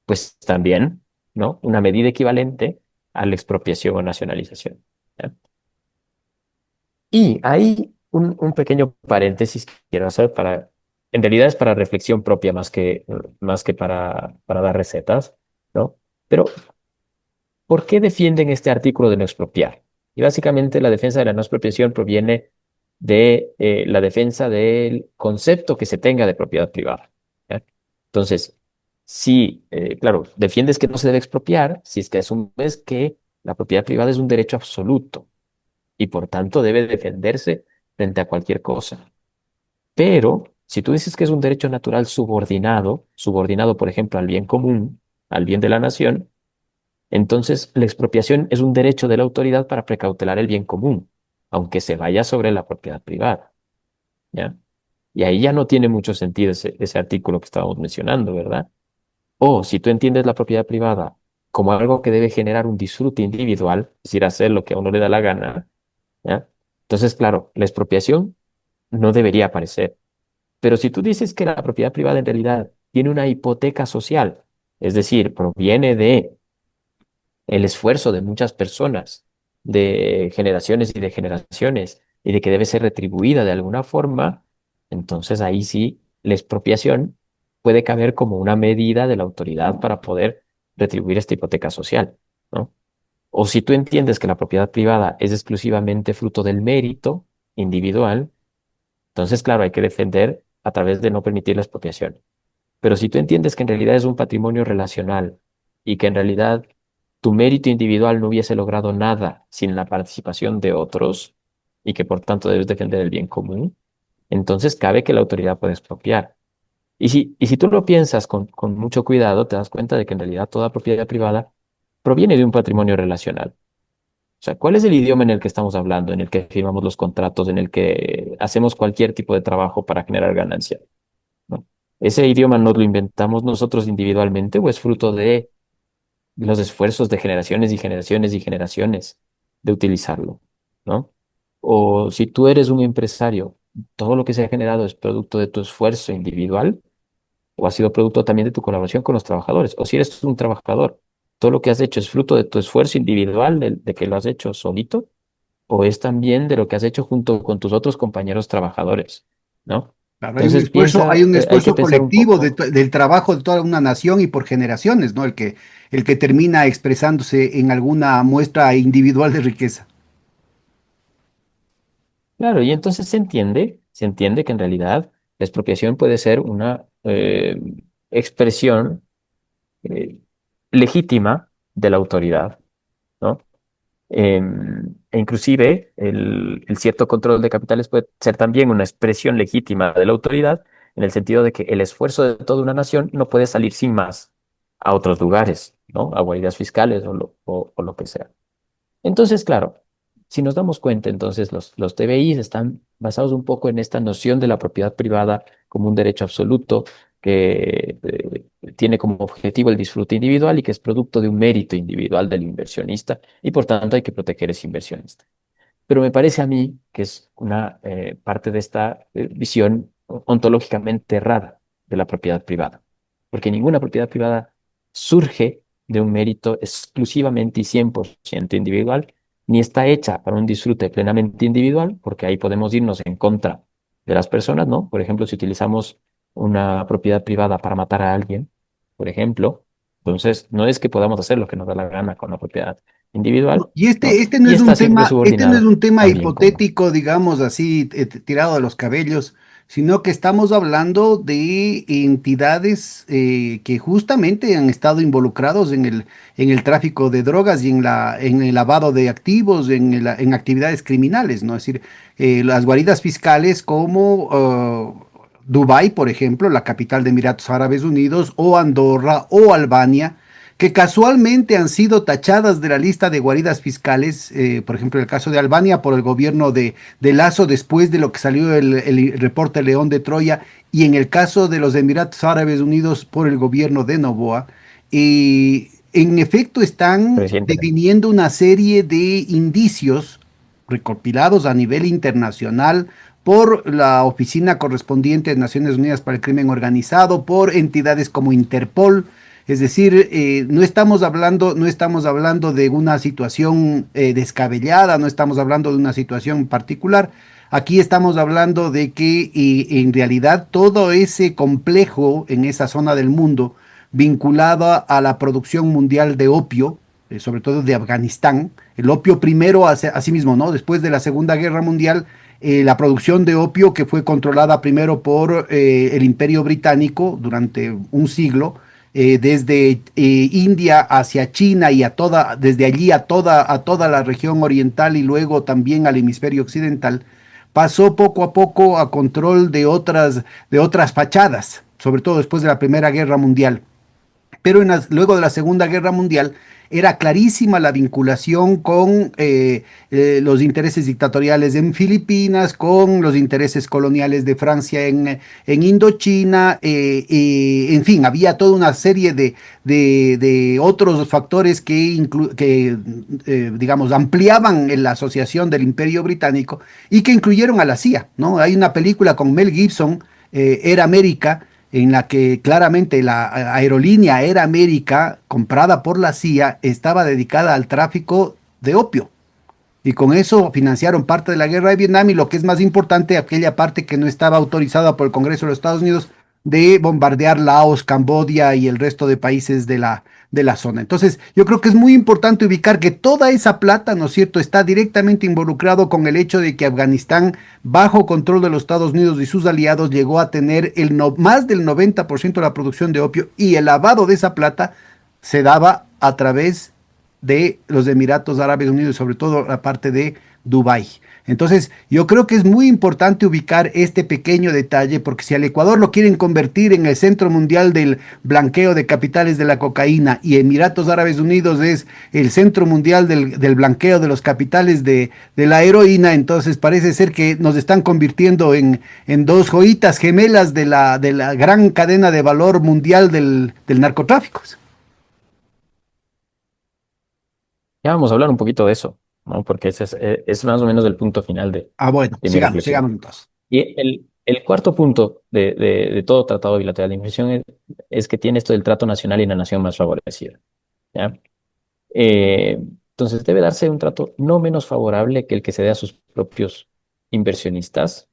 pues también, ¿no? Una medida equivalente a la expropiación o nacionalización. ¿Ya? Y hay un pequeño paréntesis que quiero hacer en realidad es para reflexión propia más que para dar recetas, ¿no? Pero, ¿por qué defienden este artículo de no expropiar? Y básicamente la defensa de la no expropiación proviene de la defensa del concepto que se tenga de propiedad privada. ¿Ya? Entonces, si, claro, defiendes que no se debe expropiar, si es que asumes que la propiedad privada es un derecho absoluto y por tanto debe defenderse frente a cualquier cosa. Pero si tú dices que es un derecho natural subordinado, por ejemplo, al bien común, al bien de la nación, entonces la expropiación es un derecho de la autoridad para precautelar el bien común, aunque se vaya sobre la propiedad privada, ¿ya? Y ahí ya no tiene mucho sentido ese artículo que estábamos mencionando, ¿verdad? O si tú entiendes la propiedad privada como algo que debe generar un disfrute individual, es decir, hacer lo que a uno le da la gana, ¿ya? Entonces, claro, la expropiación no debería aparecer. Pero si tú dices que la propiedad privada en realidad tiene una hipoteca social, es decir, proviene de el esfuerzo de muchas personas, de generaciones y de generaciones, y de que debe ser retribuida de alguna forma, entonces ahí sí la expropiación puede caber como una medida de la autoridad para poder retribuir esta hipoteca social, ¿no? O si tú entiendes que la propiedad privada es exclusivamente fruto del mérito individual, entonces, claro, hay que defender a través de no permitir la expropiación. Pero si tú entiendes que en realidad es un patrimonio relacional y que en realidad tu mérito individual no hubiese logrado nada sin la participación de otros y que por tanto debes defender el bien común, entonces cabe que la autoridad pueda expropiar. Y si tú lo piensas con mucho cuidado, te das cuenta de que en realidad toda propiedad privada proviene de un patrimonio relacional. O sea, ¿cuál es el idioma en el que estamos hablando, en el que firmamos los contratos, en el que hacemos cualquier tipo de trabajo para generar ganancia? ¿No? ¿Ese idioma nos lo inventamos nosotros individualmente o es fruto de los esfuerzos de generaciones y generaciones y generaciones de utilizarlo? ¿No? O si tú eres un empresario, todo lo que se ha generado es producto de tu esfuerzo individual o ha sido producto también de tu colaboración con los trabajadores. O si eres un trabajador, todo lo que has hecho es fruto de tu esfuerzo individual, de que lo has hecho solito, o es también de lo que has hecho junto con tus otros compañeros trabajadores, ¿no? Claro, Entonces hay un hay que esfuerzo pensar un colectivo poco. del trabajo de toda una nación y por generaciones, ¿no? El que termina expresándose en alguna muestra individual de riqueza. Claro, y entonces se entiende que en realidad la expropiación puede ser una expresión eh, legítima de la autoridad, ¿no? E inclusive el cierto control de capitales puede ser también una expresión legítima de la autoridad, en el sentido de que el esfuerzo de toda una nación no puede salir sin más a otros lugares, ¿no? A guaridas fiscales o lo que sea. Entonces, claro, si nos damos cuenta, entonces los TBIs están basados un poco en esta noción de la propiedad privada como un derecho absoluto que tiene como objetivo el disfrute individual y que es producto de un mérito individual del inversionista y por tanto hay que proteger a ese inversionista. Pero me parece a mí que es una parte de esta visión ontológicamente errada de la propiedad privada, porque ninguna propiedad privada surge de un mérito exclusivamente y 100% individual, ni está hecha para un disfrute plenamente individual, porque ahí podemos irnos en contra de las personas, ¿no? Por ejemplo, si utilizamos una propiedad privada para matar a alguien, por ejemplo, entonces no es que podamos hacer lo que nos da la gana con la propiedad individual, Y ¿no? este no Y es está un siempre tema, este no es subordinado un tema al bien común. hipotético, digamos así, tirado de los cabellos, sino que estamos hablando de entidades que justamente han estado involucrados en el tráfico de drogas y en el lavado de activos, en actividades criminales, ¿no? Es decir, las guaridas fiscales como Dubái, por ejemplo, la capital de Emiratos Árabes Unidos, o Andorra o Albania que casualmente han sido tachadas de la lista de guaridas fiscales, por ejemplo, en el caso de Albania, por el gobierno de Lazo después de lo que salió el reporte León de Troya, y en el caso de los Emiratos Árabes Unidos por el gobierno de Noboa. En efecto, están Recientemente. definiendo una serie de indicios recopilados a nivel internacional por la oficina correspondiente de Naciones Unidas para el Crimen Organizado, por entidades como Interpol. Es decir, no estamos hablando de una situación descabellada, no estamos hablando de una situación particular. Aquí estamos hablando de que en realidad todo ese complejo en esa zona del mundo vinculado a la producción mundial de opio, sobre todo de Afganistán, el opio primero, así mismo, ¿no? Después de la Segunda Guerra Mundial, la producción de opio que fue controlada primero por el Imperio Británico durante un siglo, desde India hacia China y desde allí a toda la región oriental y luego también al hemisferio occidental, pasó poco a poco a control de otras fachadas, sobre todo después de la Primera Guerra Mundial. Pero luego de la Segunda Guerra Mundial era clarísima la vinculación con los intereses dictatoriales en Filipinas, con los intereses coloniales de Francia en Indochina, en fin, había toda una serie de otros factores que digamos, ampliaban la asociación del Imperio Británico y que incluyeron a la CIA, ¿no? Hay una película con Mel Gibson, Era América, en la que claramente la aerolínea Air América, comprada por la CIA, estaba dedicada al tráfico de opio. Y con eso financiaron parte de la guerra de Vietnam y lo que es más importante, aquella parte que no estaba autorizada por el Congreso de los Estados Unidos de bombardear Laos, Camboya y el resto de países de la zona. Entonces, yo creo que es muy importante ubicar que toda esa plata, ¿no es cierto?, está directamente involucrado con el hecho de que Afganistán, bajo control de los Estados Unidos y sus aliados, llegó a tener más del 90% de la producción de opio y el lavado de esa plata se daba a través de los Emiratos Árabes Unidos, sobre todo la parte de Dubái. Entonces, yo creo que es muy importante ubicar este pequeño detalle, porque si al Ecuador lo quieren convertir en el centro mundial del blanqueo de capitales de la cocaína y Emiratos Árabes Unidos es el centro mundial del blanqueo de los capitales de la heroína, entonces parece ser que nos están convirtiendo en dos joyitas gemelas de la gran cadena de valor mundial del narcotráfico. Ya vamos a hablar un poquito de eso, ¿no? Porque ese es más o menos el punto final Ah, bueno, de mi sigamos reflexión. entonces. Y el cuarto punto de todo tratado bilateral de inversión es que tiene esto del trato nacional y la nación más favorecida, ¿ya? Entonces debe darse un trato no menos favorable que el que se dé a sus propios inversionistas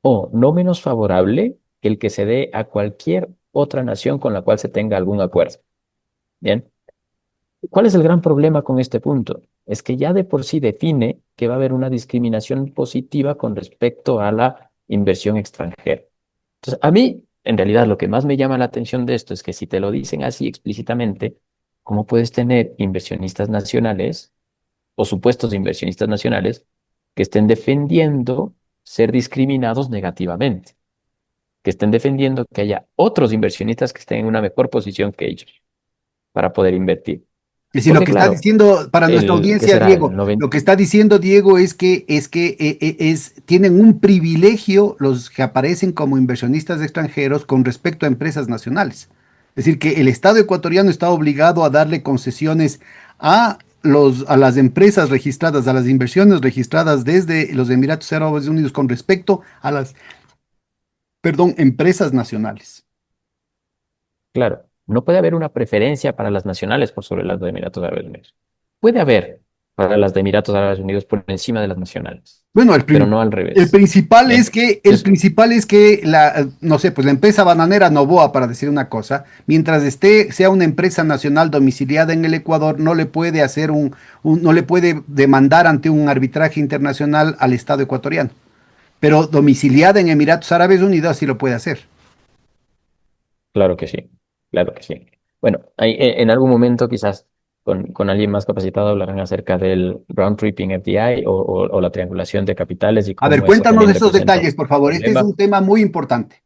o no menos favorable que el que se dé a cualquier otra nación con la cual se tenga algún acuerdo. Bien. ¿Cuál es el gran problema con este punto? Es que ya de por sí define que va a haber una discriminación positiva con respecto a la inversión extranjera. Entonces, a mí, en realidad, lo que más me llama la atención de esto es que si te lo dicen así explícitamente, ¿cómo puedes tener inversionistas nacionales o supuestos inversionistas nacionales que estén defendiendo ser discriminados negativamente, que estén defendiendo que haya otros inversionistas que estén en una mejor posición que ellos? para poder invertir. Es decir, lo Porque que está claro, diciendo para nuestra ¿qué audiencia, será? Diego, El lo 90, que está diciendo Diego es tienen un privilegio los que aparecen como inversionistas extranjeros con respecto a empresas nacionales. Es decir, que el Estado ecuatoriano está obligado a darle concesiones a las empresas registradas, a las inversiones registradas desde los Emiratos Árabes Unidos con respecto a las, perdón, empresas nacionales. claro, no puede haber una preferencia para las nacionales por sobre las de Emiratos Árabes Unidos. Puede haber para las de Emiratos Árabes Unidos por encima de las nacionales, Bueno, pero no al el revés. principal es Bien. que, el Entonces, principal es que no sé, pues la empresa bananera Novoa, para decir una cosa, mientras sea una empresa nacional domiciliada en el Ecuador, no le puede hacer no le puede demandar ante un arbitraje internacional al Estado ecuatoriano. Pero domiciliada en Emiratos Árabes Unidos sí lo puede hacer. claro que sí, claro que sí. Bueno, en algún momento quizás con alguien más capacitado hablarán acerca del round tripping FDI o la triangulación de capitales y A ver, cómo eso cuéntanos también esos representa un detalles, por favor. Este es problema. un tema muy importante.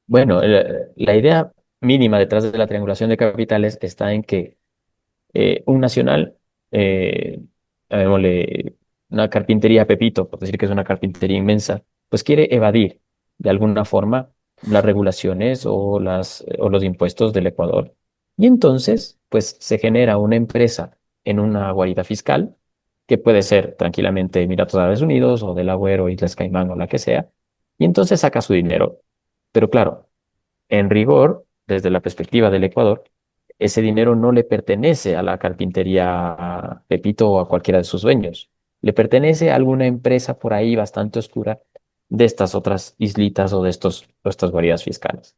Bueno, la idea mínima detrás de la triangulación de capitales está en que un nacional, eh, llamémosle una carpintería Pepito, por decir que es una carpintería inmensa, pues quiere evadir de alguna forma las regulaciones o los impuestos del Ecuador. Y entonces, pues se genera una empresa en una guarida fiscal, que puede ser tranquilamente Emiratos Árabes Unidos o Delaware o Islas Caimán o la que sea, y entonces saca su dinero. Pero claro, en rigor, desde la perspectiva del Ecuador, ese dinero no le pertenece a la carpintería Pepito o a cualquiera de sus dueños. Le pertenece a alguna empresa por ahí bastante oscura de estas otras islitas o estas guaridas fiscales.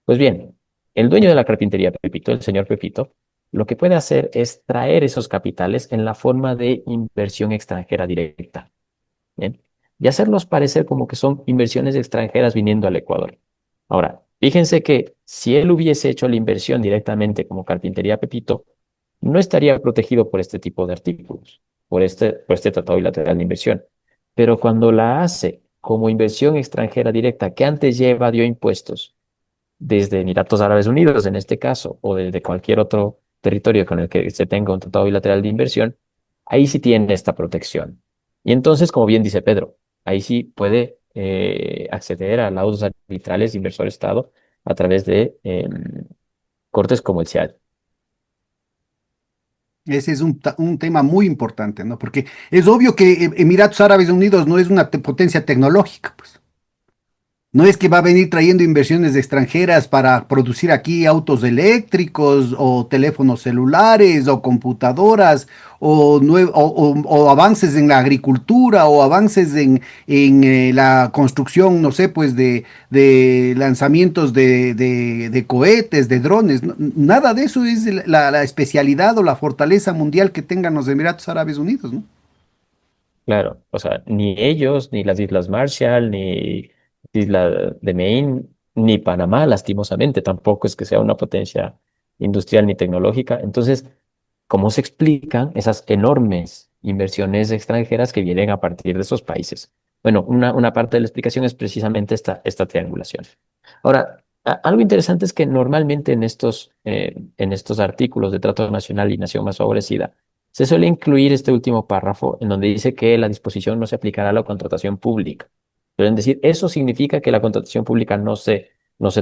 Pues bien, el dueño de la carpintería Pepito, el señor Pepito, lo que puede hacer es traer esos capitales en la forma de inversión extranjera directa, ¿bien? Y hacerlos parecer como que son inversiones extranjeras viniendo al Ecuador. Ahora, fíjense que si él hubiese hecho la inversión directamente como Carpintería Pepito, no estaría protegido por este tipo de artículos, por este tratado bilateral de inversión. Pero cuando la hace como inversión extranjera directa, que antes ya evadió impuestos, desde Emiratos Árabes Unidos en este caso, o desde cualquier otro territorio con el que se tenga un tratado bilateral de inversión, ahí sí tiene esta protección. Y entonces, como bien dice Pedro, ahí sí puede acceder a laudos arbitrales de inversor-estado a través de cortes como el SEAD. Ese es un tema muy importante, ¿no? Porque es obvio que Emiratos Árabes Unidos no es una potencia tecnológica, pues. No es que va a venir trayendo inversiones extranjeras para producir aquí autos eléctricos o teléfonos celulares o computadoras o avances en la agricultura o avances en la construcción, no sé, pues de lanzamientos de cohetes, de drones. Nada de eso es la especialidad o la fortaleza mundial que tengan los Emiratos Árabes Unidos, ¿no? Claro, o sea, ni ellos, ni las Islas Marshall, ni Isla de Maine, ni Panamá, lastimosamente, tampoco es que sea una potencia industrial ni tecnológica. Entonces, ¿cómo se explican esas enormes inversiones extranjeras que vienen a partir de esos países? Bueno, una parte de la explicación es precisamente esta triangulación. Ahora, algo interesante es que normalmente en estos artículos de Trato Nacional y Nación Más Favorecida, se suele incluir este último párrafo en donde dice que la disposición no se aplicará a la contratación pública. Suelen decir, eso significa que la contratación pública no se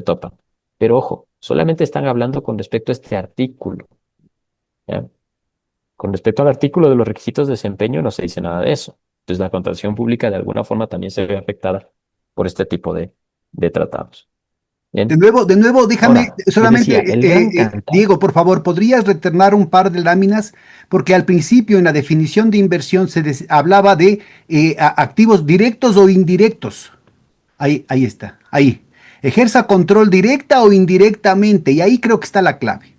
topa. Pero ojo, solamente están hablando con respecto a este artículo, ¿ya? Con respecto al artículo de los requisitos de desempeño, no se dice nada de eso. Entonces, la contratación pública de alguna forma también se ve afectada por este tipo de tratados. Bien. De nuevo, déjame Ahora, les solamente, decía, el gran cantante. Diego, por favor, ¿podrías retornar un par de láminas? Porque al principio en la definición de inversión hablaba de activos directos o indirectos. Ahí está, ahí. Ejerza control directa o indirectamente, y ahí creo que está la clave.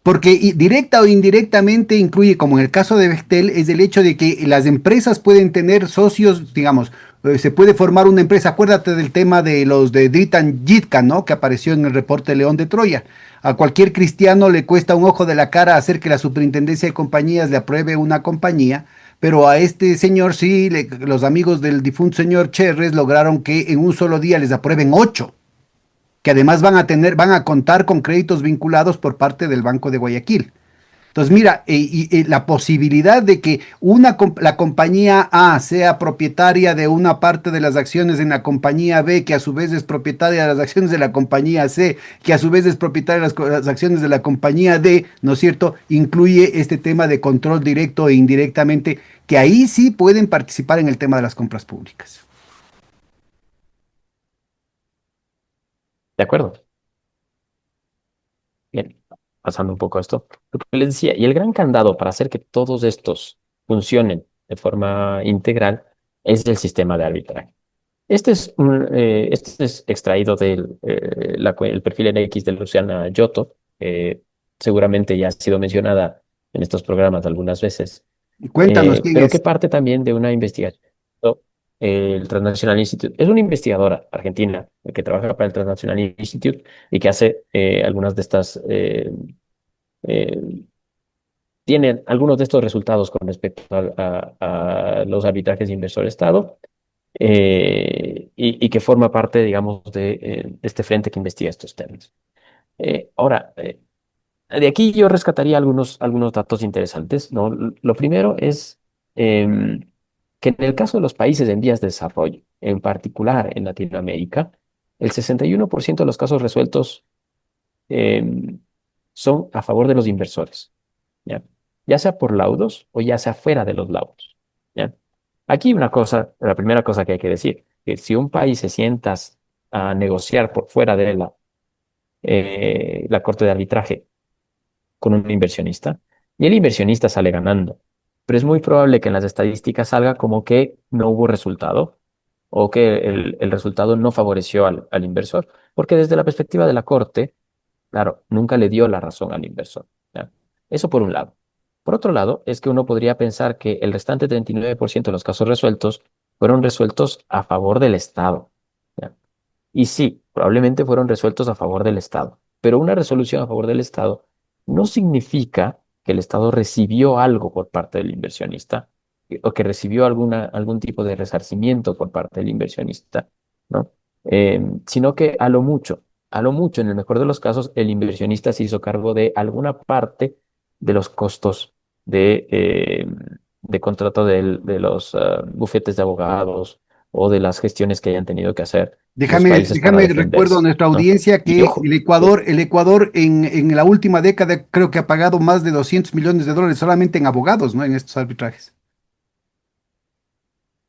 Porque directa o indirectamente incluye, como en el caso de Bechtel, es el hecho de que las empresas pueden tener socios, digamos, se puede formar una empresa. Acuérdate del tema de los de Dritan Yitka, ¿no? Que apareció en el reporte León de Troya. A cualquier cristiano le cuesta un ojo de la cara hacer que la superintendencia de compañías le apruebe una compañía, pero a este señor sí, los amigos del difunto señor Cherres lograron que en un solo día les aprueben ocho. que además van a contar con créditos vinculados por parte del Banco de Guayaquil. Entonces, mira, la posibilidad de que la compañía A sea propietaria de una parte de las acciones en la compañía B, que a su vez es propietaria de las acciones de la compañía C, que a su vez es propietaria de las acciones de la compañía D, ¿no es cierto? Incluye este tema de control directo e indirectamente, que ahí sí pueden participar en el tema de las compras públicas. ¿De acuerdo? Bien, pasando un poco a esto, lo que les decía, y el gran candado para hacer que todos estos funcionen de forma integral es el sistema de arbitraje. Este es extraído del el perfil en X de Luciana Giotto, seguramente ya ha sido mencionada en estos programas algunas veces, Cuéntanos quién pero que es. parte también de una investigación. El Transnational Institute es una investigadora argentina que trabaja para el Transnational Institute y que hace algunas de estas, eh, tiene algunos de estos resultados con respecto a los arbitrajes de inversor-Estado y que forma parte, digamos, de este frente que investiga estos temas. Ahora, de aquí yo rescataría algunos datos interesantes, ¿no? Lo primero es em, que en el caso de los países en vías de desarrollo, en particular en Latinoamérica, el 61% de los casos resueltos em, son a favor de los inversores, ¿ya? Ya sea por laudos o ya sea fuera de los laudos, ¿ya? Aquí una cosa, la primera cosa que hay que decir, que si un país se sienta a negociar por fuera de la corte de arbitraje con un inversionista y el inversionista sale ganando. Pero es muy probable que en las estadísticas salga como que no hubo resultado o que el resultado no favoreció al inversor, porque desde la perspectiva de la corte, claro, nunca le dio la razón al inversor, ¿ya? Eso por un lado. Por otro lado, es que uno podría pensar que el restante 39% de los casos resueltos fueron resueltos a favor del Estado, ¿ya? Y sí, probablemente fueron resueltos a favor del Estado, pero una resolución a favor del Estado no significa que el Estado recibió algo por parte del inversionista o que recibió algún tipo de resarcimiento por parte del inversionista, ¿no? Sino que a lo mucho, en el mejor de los casos, el inversionista se hizo cargo de alguna parte de los costos de contrato de los bufetes de abogados o de las gestiones que hayan tenido que hacer los países para Déjame recuerdo a defenderse, nuestra ¿no? audiencia Y que ojo, El Ecuador en la última década creo que ha pagado más de 200 millones de dólares solamente en abogados, ¿no? En estos arbitrajes.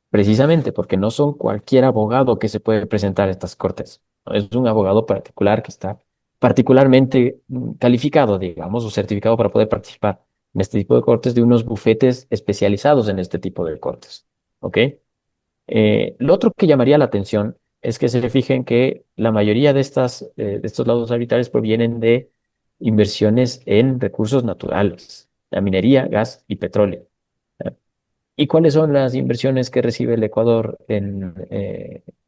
precisamente porque no son cualquier abogado que se puede presentar a estas cortes, ¿no? Es un abogado particular que está particularmente calificado, digamos, o certificado para poder participar en este tipo de cortes de unos bufetes especializados en este tipo de cortes, ¿ok? Lo otro que llamaría la atención es que se fijen que la mayoría de estos laudos arbitrales provienen de inversiones en recursos naturales, la minería, gas y petróleo. ¿Ya? ¿Y cuáles son las inversiones que recibe el Ecuador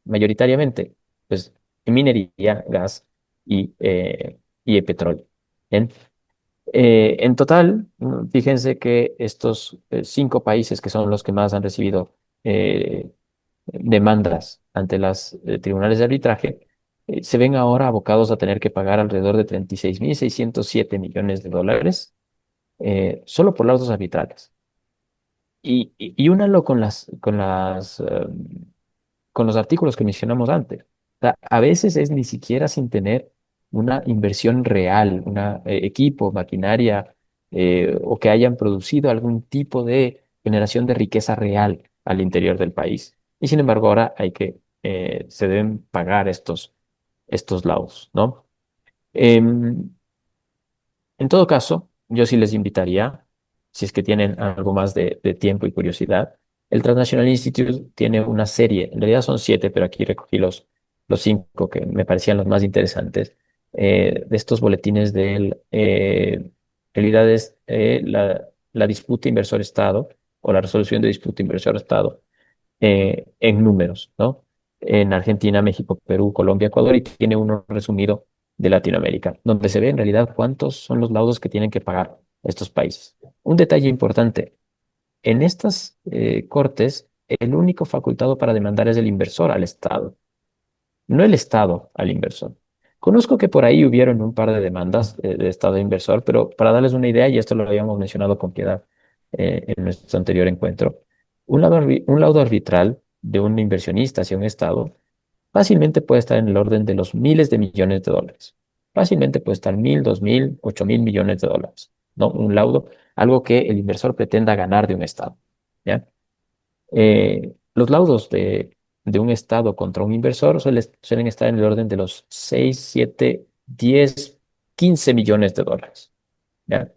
mayoritariamente? Pues en minería, gas y petróleo. Bien. En total, fíjense que estos 5 países que son los que más han recibido eh, demandas ante los tribunales de arbitraje, se ven ahora abocados a tener que pagar alrededor de 36.607 millones de dólares solo por laudos arbitrales. Y únalo con los artículos que mencionamos antes. O sea, a veces es ni siquiera sin tener una inversión real, un equipo, maquinaria, o que hayan producido algún tipo de generación de riqueza real al interior del país. Y sin embargo, ahora se deben pagar estos laudos, ¿no? Em, en todo caso, yo sí les invitaría, si es que tienen algo más de tiempo y curiosidad, el Transnational Institute tiene una serie, en realidad son 7, pero aquí recogí los 5 que me parecían los más interesantes, de estos boletines en realidad es la disputa inversor-Estado o la resolución de disputa inversor-Estado en números, ¿no? En Argentina, México, Perú, Colombia, Ecuador, y tiene uno resumido de Latinoamérica, donde se ve en realidad cuántos son los laudos que tienen que pagar estos países. Un detalle importante, en estas cortes, el único facultado para demandar es el inversor al Estado, no el Estado al inversor. Conozco que por ahí hubieron un par de demandas de estado inversor, pero para darles una idea, y esto lo habíamos mencionado con Piedad en nuestro anterior encuentro, un laudo arbitral de un inversionista hacia un estado fácilmente puede estar en el orden de los miles de millones de dólares. Fácilmente puede estar 1.000, 2.000, 8.000 millones de dólares. ¿No? Un laudo, algo que el inversor pretenda ganar de un estado. ¿Ya? Los laudos de un estado contra un inversor suelen estar en el orden de los 6, 7, 10, 15 millones de dólares. ¿Ya?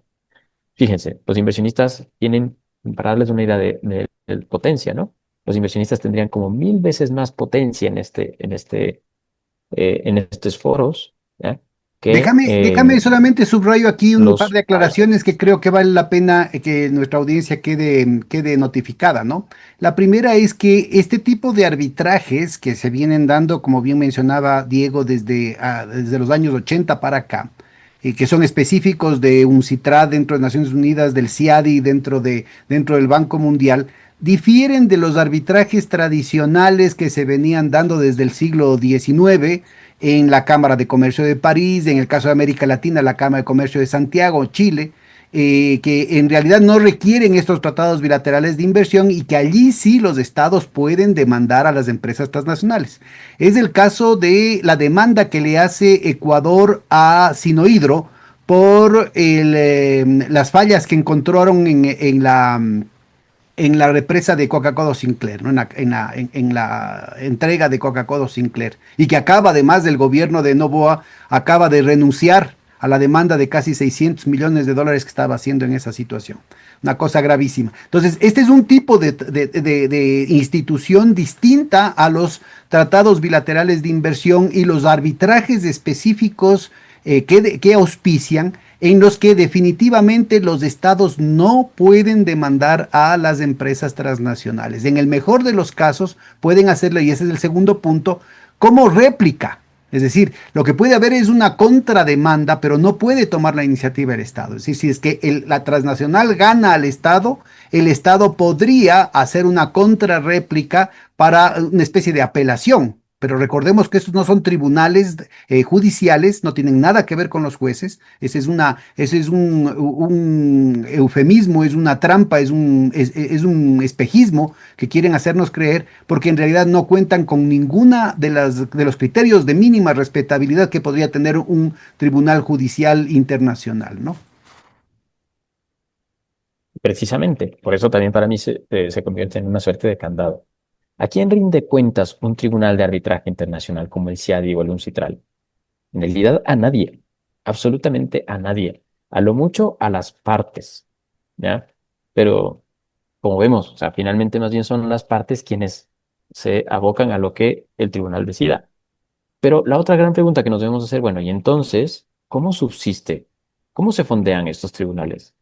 Fíjense, los inversionistas tienen, para darles una idea de potencia, ¿no? Los inversionistas tendrían como 1.000 veces más potencia en estos foros, ¿ya? Que Déjame solamente subrayo aquí un par de los aclaraciones que creo que vale la pena que nuestra audiencia quede notificada, ¿no? La primera es que este tipo de arbitrajes que se vienen dando, como bien mencionaba Diego, desde los años 80 para acá, y que son específicos de UNCITRAD dentro de Naciones Unidas, del CIADI dentro del Banco Mundial, difieren de los arbitrajes tradicionales que se venían dando desde el siglo XIX en la Cámara de Comercio de París, en el caso de América Latina, la Cámara de Comercio de Santiago, Chile, que en realidad no requieren estos tratados bilaterales de inversión y que allí sí los estados pueden demandar a las empresas transnacionales. Es el caso de la demanda que le hace Ecuador a Sinohidro por las fallas que encontraron en la represa de Coca-Cola Sinclair, ¿no? En la entrega de Coca-Cola Sinclair, y que acaba, además del gobierno de Noboa, acaba de renunciar a la demanda de casi 600 millones de dólares que estaba haciendo en esa situación. Una cosa gravísima. Entonces, este es un tipo de institución distinta a los tratados bilaterales de inversión y los arbitrajes específicos que auspician, en los que definitivamente los estados no pueden demandar a las empresas transnacionales. En el mejor de los casos pueden hacerlo, y ese es el segundo punto, como réplica. Es decir, lo que puede haber es una contrademanda, pero no puede tomar la iniciativa el Estado. Es decir, si es que la transnacional gana al Estado, el Estado podría hacer una contrarréplica para una especie de apelación. Pero recordemos que estos no son tribunales judiciales, no tienen nada que ver con los jueces. Ese es un eufemismo, es una trampa, es un espejismo que quieren hacernos creer, porque en realidad no cuentan con ninguna de los criterios de mínima respetabilidad que podría tener un tribunal judicial internacional, ¿no? precisamente, por eso también para mí se convierte en una suerte de candado. ¿A quién rinde cuentas un tribunal de arbitraje internacional como el CIADI o el UNCITRAL? En realidad a nadie, absolutamente a nadie. A lo mucho a las partes, ¿ya? Pero como vemos, o sea, finalmente más bien son las partes quienes se abocan a lo que el tribunal decida. Pero la otra gran pregunta que nos debemos hacer, bueno, y entonces, ¿cómo subsiste? ¿Cómo se fondean estos tribunales?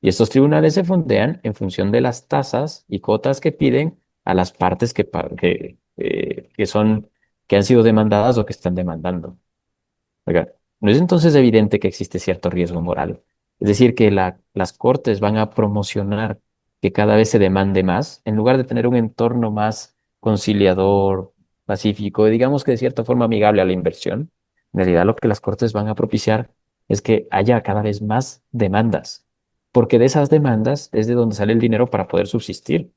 Y estos tribunales se fondean en función de las tasas y cuotas que piden a las partes que han sido demandadas o que están demandando. Oiga, ¿no es entonces evidente que existe cierto riesgo moral? Es decir, que las cortes van a promocionar que cada vez se demande más, en lugar de tener un entorno más conciliador, pacífico, y digamos que de cierta forma amigable a la inversión. En realidad lo que las cortes van a propiciar es que haya cada vez más demandas, porque de esas demandas es de donde sale el dinero para poder subsistir.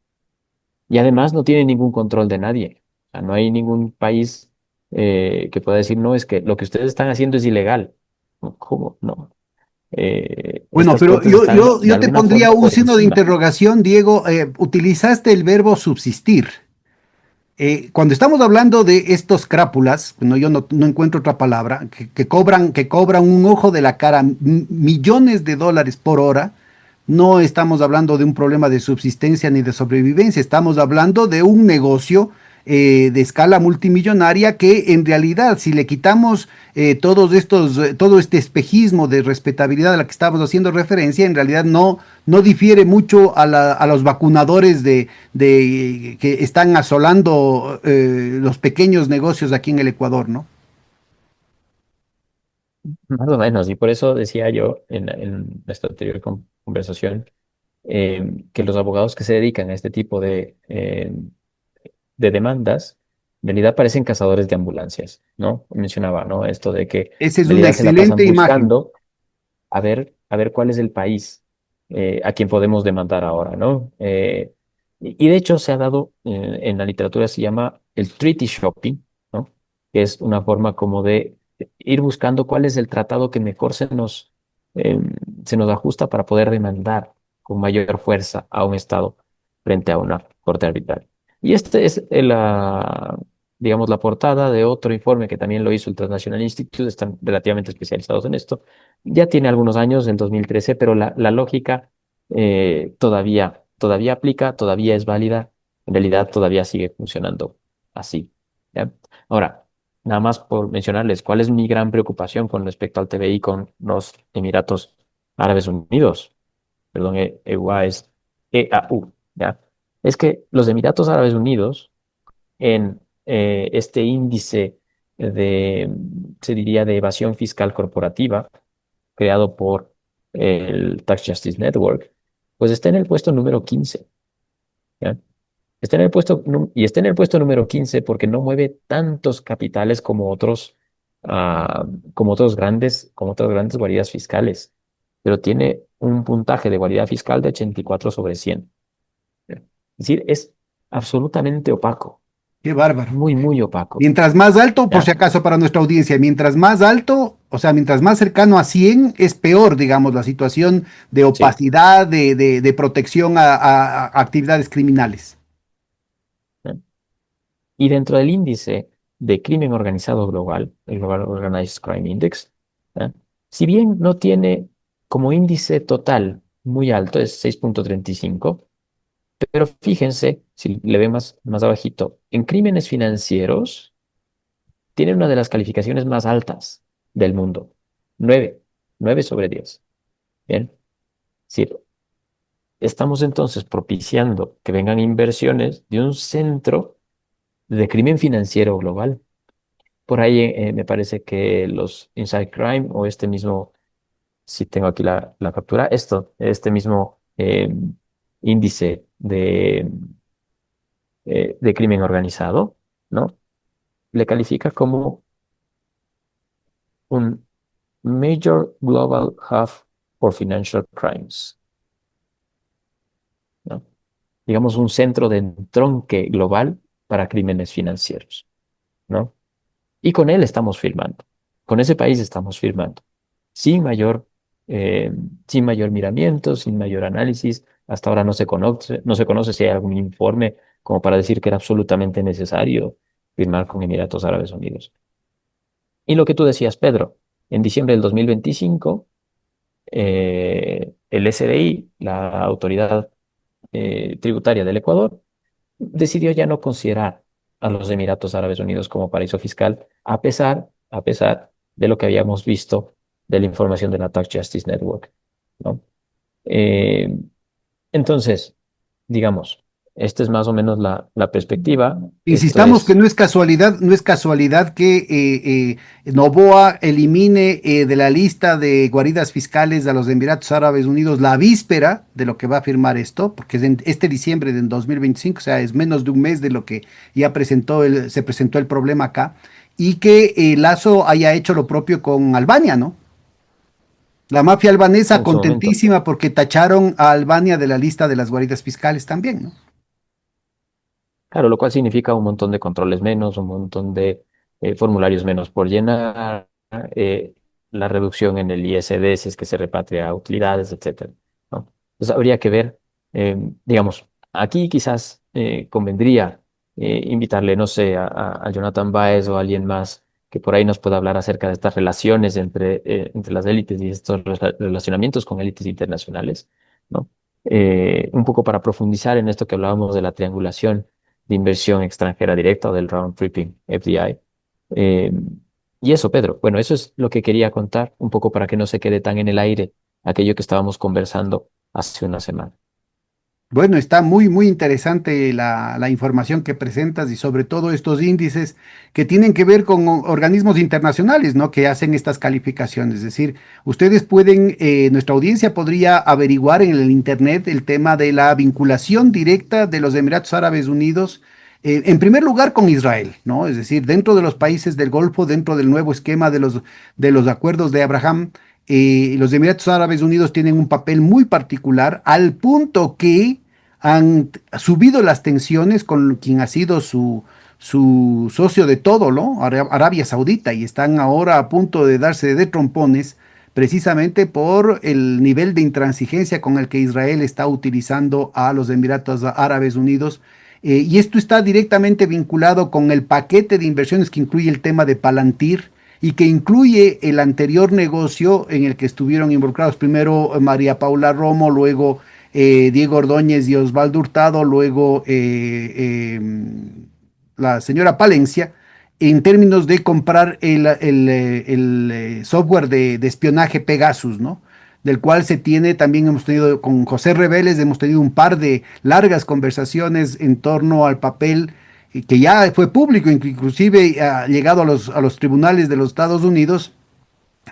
Y además no tiene ningún control de nadie. O sea, no hay ningún país que pueda decir, no, es que lo que ustedes están haciendo es ilegal. No, ¿cómo? No. Bueno, Estas pero cortes están de yo te alguna pondría forma un por signo de encima. interrogación, Diego. Utilizaste el verbo subsistir. Cuando estamos hablando de estos crápulas, no, yo no encuentro otra palabra, que cobran un ojo de la cara millones de dólares por hora, no estamos hablando de un problema de subsistencia ni de sobrevivencia, estamos hablando de un negocio de escala multimillonaria que en realidad, si le quitamos todo este espejismo de respetabilidad a la que estamos haciendo referencia, en realidad no difiere mucho a los vacunadores que están asolando los pequeños negocios aquí en el Ecuador, ¿no? Más o menos, y por eso decía yo en nuestra anterior conversación que los abogados que se dedican a este tipo de demandas En realidad parecen cazadores de ambulancias, ¿no? Mencionaba, ¿no? Esto de que Esa en es una realidad se la excelente pasan imagen. buscando a ver cuál es el país a quien podemos demandar ahora, ¿no? Y de hecho se ha dado, en la literatura se llama el treaty shopping, ¿no? Que es una forma como de ir buscando cuál es el tratado que mejor eh, se nos ajusta para poder demandar con mayor fuerza a un Estado frente a una corte arbitral. Y este es digamos, la portada de otro informe que también lo hizo el Transnational Institute, están relativamente especializados en esto. Ya tiene algunos años, en 2013, pero la lógica todavía aplica, todavía es válida, en realidad todavía sigue funcionando así. ¿Ya? Ahora, nada más por mencionarles, ¿cuál es mi gran preocupación con respecto al TBI con los Emiratos Árabes Unidos? Perdón, EUA es EAU, ¿ya? Es que los Emiratos Árabes Unidos en este índice se diría, de evasión fiscal corporativa, creado por el Tax Justice Network, pues está en el puesto número 15, ¿ya? Está en el puesto número 15 porque no mueve tantos capitales ah, como otras grandes guaridas fiscales, pero tiene un puntaje de guarida fiscal de 84 sobre 100. ¿Ya? Es decir, es absolutamente opaco, Qué bárbaro. muy, muy opaco. Mientras más alto, por si ¿Ya? acaso para nuestra audiencia, mientras más alto, o sea, mientras más cercano a 100 es peor, digamos, la situación de Sí. opacidad, de protección a actividades criminales. ¿Ya? Y dentro del índice de crimen organizado global, el Global Organized Crime Index, ¿ya? Si bien no tiene como índice total muy alto, es 6,35, pero fíjense, si le ven más abajito, en crímenes financieros tiene una de las calificaciones más altas del mundo, 9, 9 sobre 10. Bien, es decir, estamos entonces propiciando que vengan inversiones de un centro de crimen financiero global. Por ahí me parece que los Inside Crime o este mismo, si tengo aquí la captura, este mismo índice de crimen organizado, ¿no? Le califica como un Major Global Hub for Financial Crimes, ¿no? Digamos un centro de entronque global para crímenes financieros, ¿no? Y con él estamos firmando, con ese país estamos firmando, sin mayor, eh, sin mayor miramiento, sin mayor análisis. Hasta ahora no se conoce si hay algún informe como para decir que era absolutamente necesario firmar con Emiratos Árabes Unidos. Y lo que tú decías, Pedro, en diciembre del 2025, el SDI, la autoridad tributaria del Ecuador, decidió ya no considerar a los Emiratos Árabes Unidos como paraíso fiscal, a pesar de lo que habíamos visto de la información de la Tax Justice Network, ¿no? Eh, entonces, digamos, esta es más o menos la perspectiva. Esto Insistamos que es, no es casualidad, no es casualidad que Noboa elimine de la lista de guaridas fiscales a los Emiratos Árabes Unidos la víspera de lo que va a firmar esto, porque es en este diciembre del 2025, o sea, es menos de un mes de lo que ya se presentó el problema acá, y que Lazo haya hecho lo propio con Albania, ¿no? La mafia albanesa en su momento. contentísima porque tacharon a Albania de la lista de las guaridas fiscales también, ¿no? Claro, lo cual significa un montón de controles menos, un montón de formularios menos por llenar, eh, la reducción en el ISD si es que se repatria a utilidades, etcétera, ¿no? Entonces habría que ver, digamos, aquí quizás convendría invitarle, no sé, a Jonathan Baez o a alguien más que por ahí nos pueda hablar acerca de estas relaciones entre las élites y estos relacionamientos con élites internacionales, ¿no? Un poco para profundizar en esto que hablábamos de la triangulación de inversión extranjera directa o del round tripping FDI. Eh, y eso, Pedro, bueno, eso es lo que quería contar, un poco para que no se quede tan en el aire aquello que estábamos conversando hace una semana. Bueno, está muy, muy interesante la información que presentas y sobre todo estos índices que tienen que ver con organismos internacionales, ¿no? Que hacen estas calificaciones. Es decir, ustedes pueden, nuestra audiencia podría averiguar en el Internet el tema de la vinculación directa de los Emiratos Árabes Unidos En primer lugar con Israel, ¿no? Es decir, dentro de los países del Golfo, dentro del nuevo esquema de los acuerdos de Abraham, los Emiratos Árabes Unidos tienen un papel muy particular al punto que han subido las tensiones con quien ha sido su socio de todo, ¿no? Arabia Saudita, y están ahora a punto de darse de trompones precisamente por el nivel de intransigencia con el que Israel está utilizando a los Emiratos Árabes Unidos. Y esto está directamente vinculado con el paquete de inversiones que incluye el tema de Palantir y que incluye el anterior negocio en el que estuvieron involucrados primero María Paula Romo, luego Diego Ordóñez y Osvaldo Hurtado, luego la señora Palencia, en términos de comprar el software de espionaje Pegasus, ¿no? Del cual se tiene, también hemos tenido con José Reveles, hemos tenido un par de largas conversaciones en torno al papel que ya fue público, inclusive ha llegado a los tribunales de los Estados Unidos,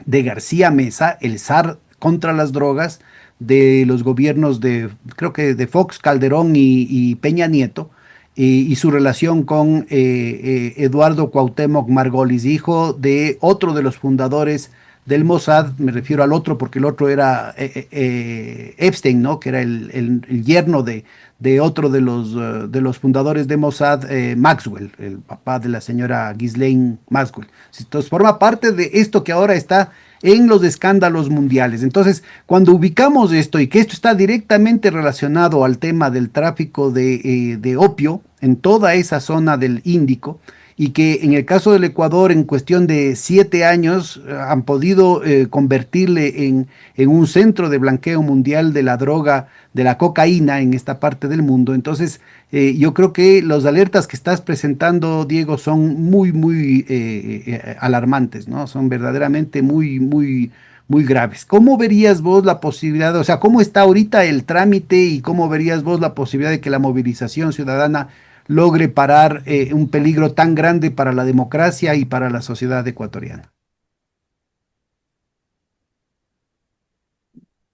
de García Mesa, el zar contra las drogas, de los gobiernos de, creo que de Fox, Calderón y Peña Nieto, y su relación con Eduardo Cuauhtémoc Margolis, hijo de otro de los fundadores del Mossad. Me refiero al otro porque el otro era Epstein, ¿no? Que era el yerno de otro de los fundadores de Mossad, Maxwell, el papá de la señora Ghislaine Maxwell. Entonces forma parte de esto que ahora está en los escándalos mundiales. Entonces, cuando ubicamos esto y que esto está directamente relacionado al tema del tráfico de opio en toda esa zona del Índico, y que en el caso del Ecuador, en cuestión de 7 años, han podido convertirle en un centro de blanqueo mundial de la droga, de la cocaína en esta parte del mundo. Entonces, yo creo que las alertas que estás presentando, Diego, son muy alarmantes, ¿no? Son verdaderamente muy graves. ¿Cómo verías vos la posibilidad, o sea, cómo está ahorita el trámite y cómo verías vos la posibilidad de que la movilización ciudadana logre parar un peligro tan grande para la democracia y para la sociedad ecuatoriana?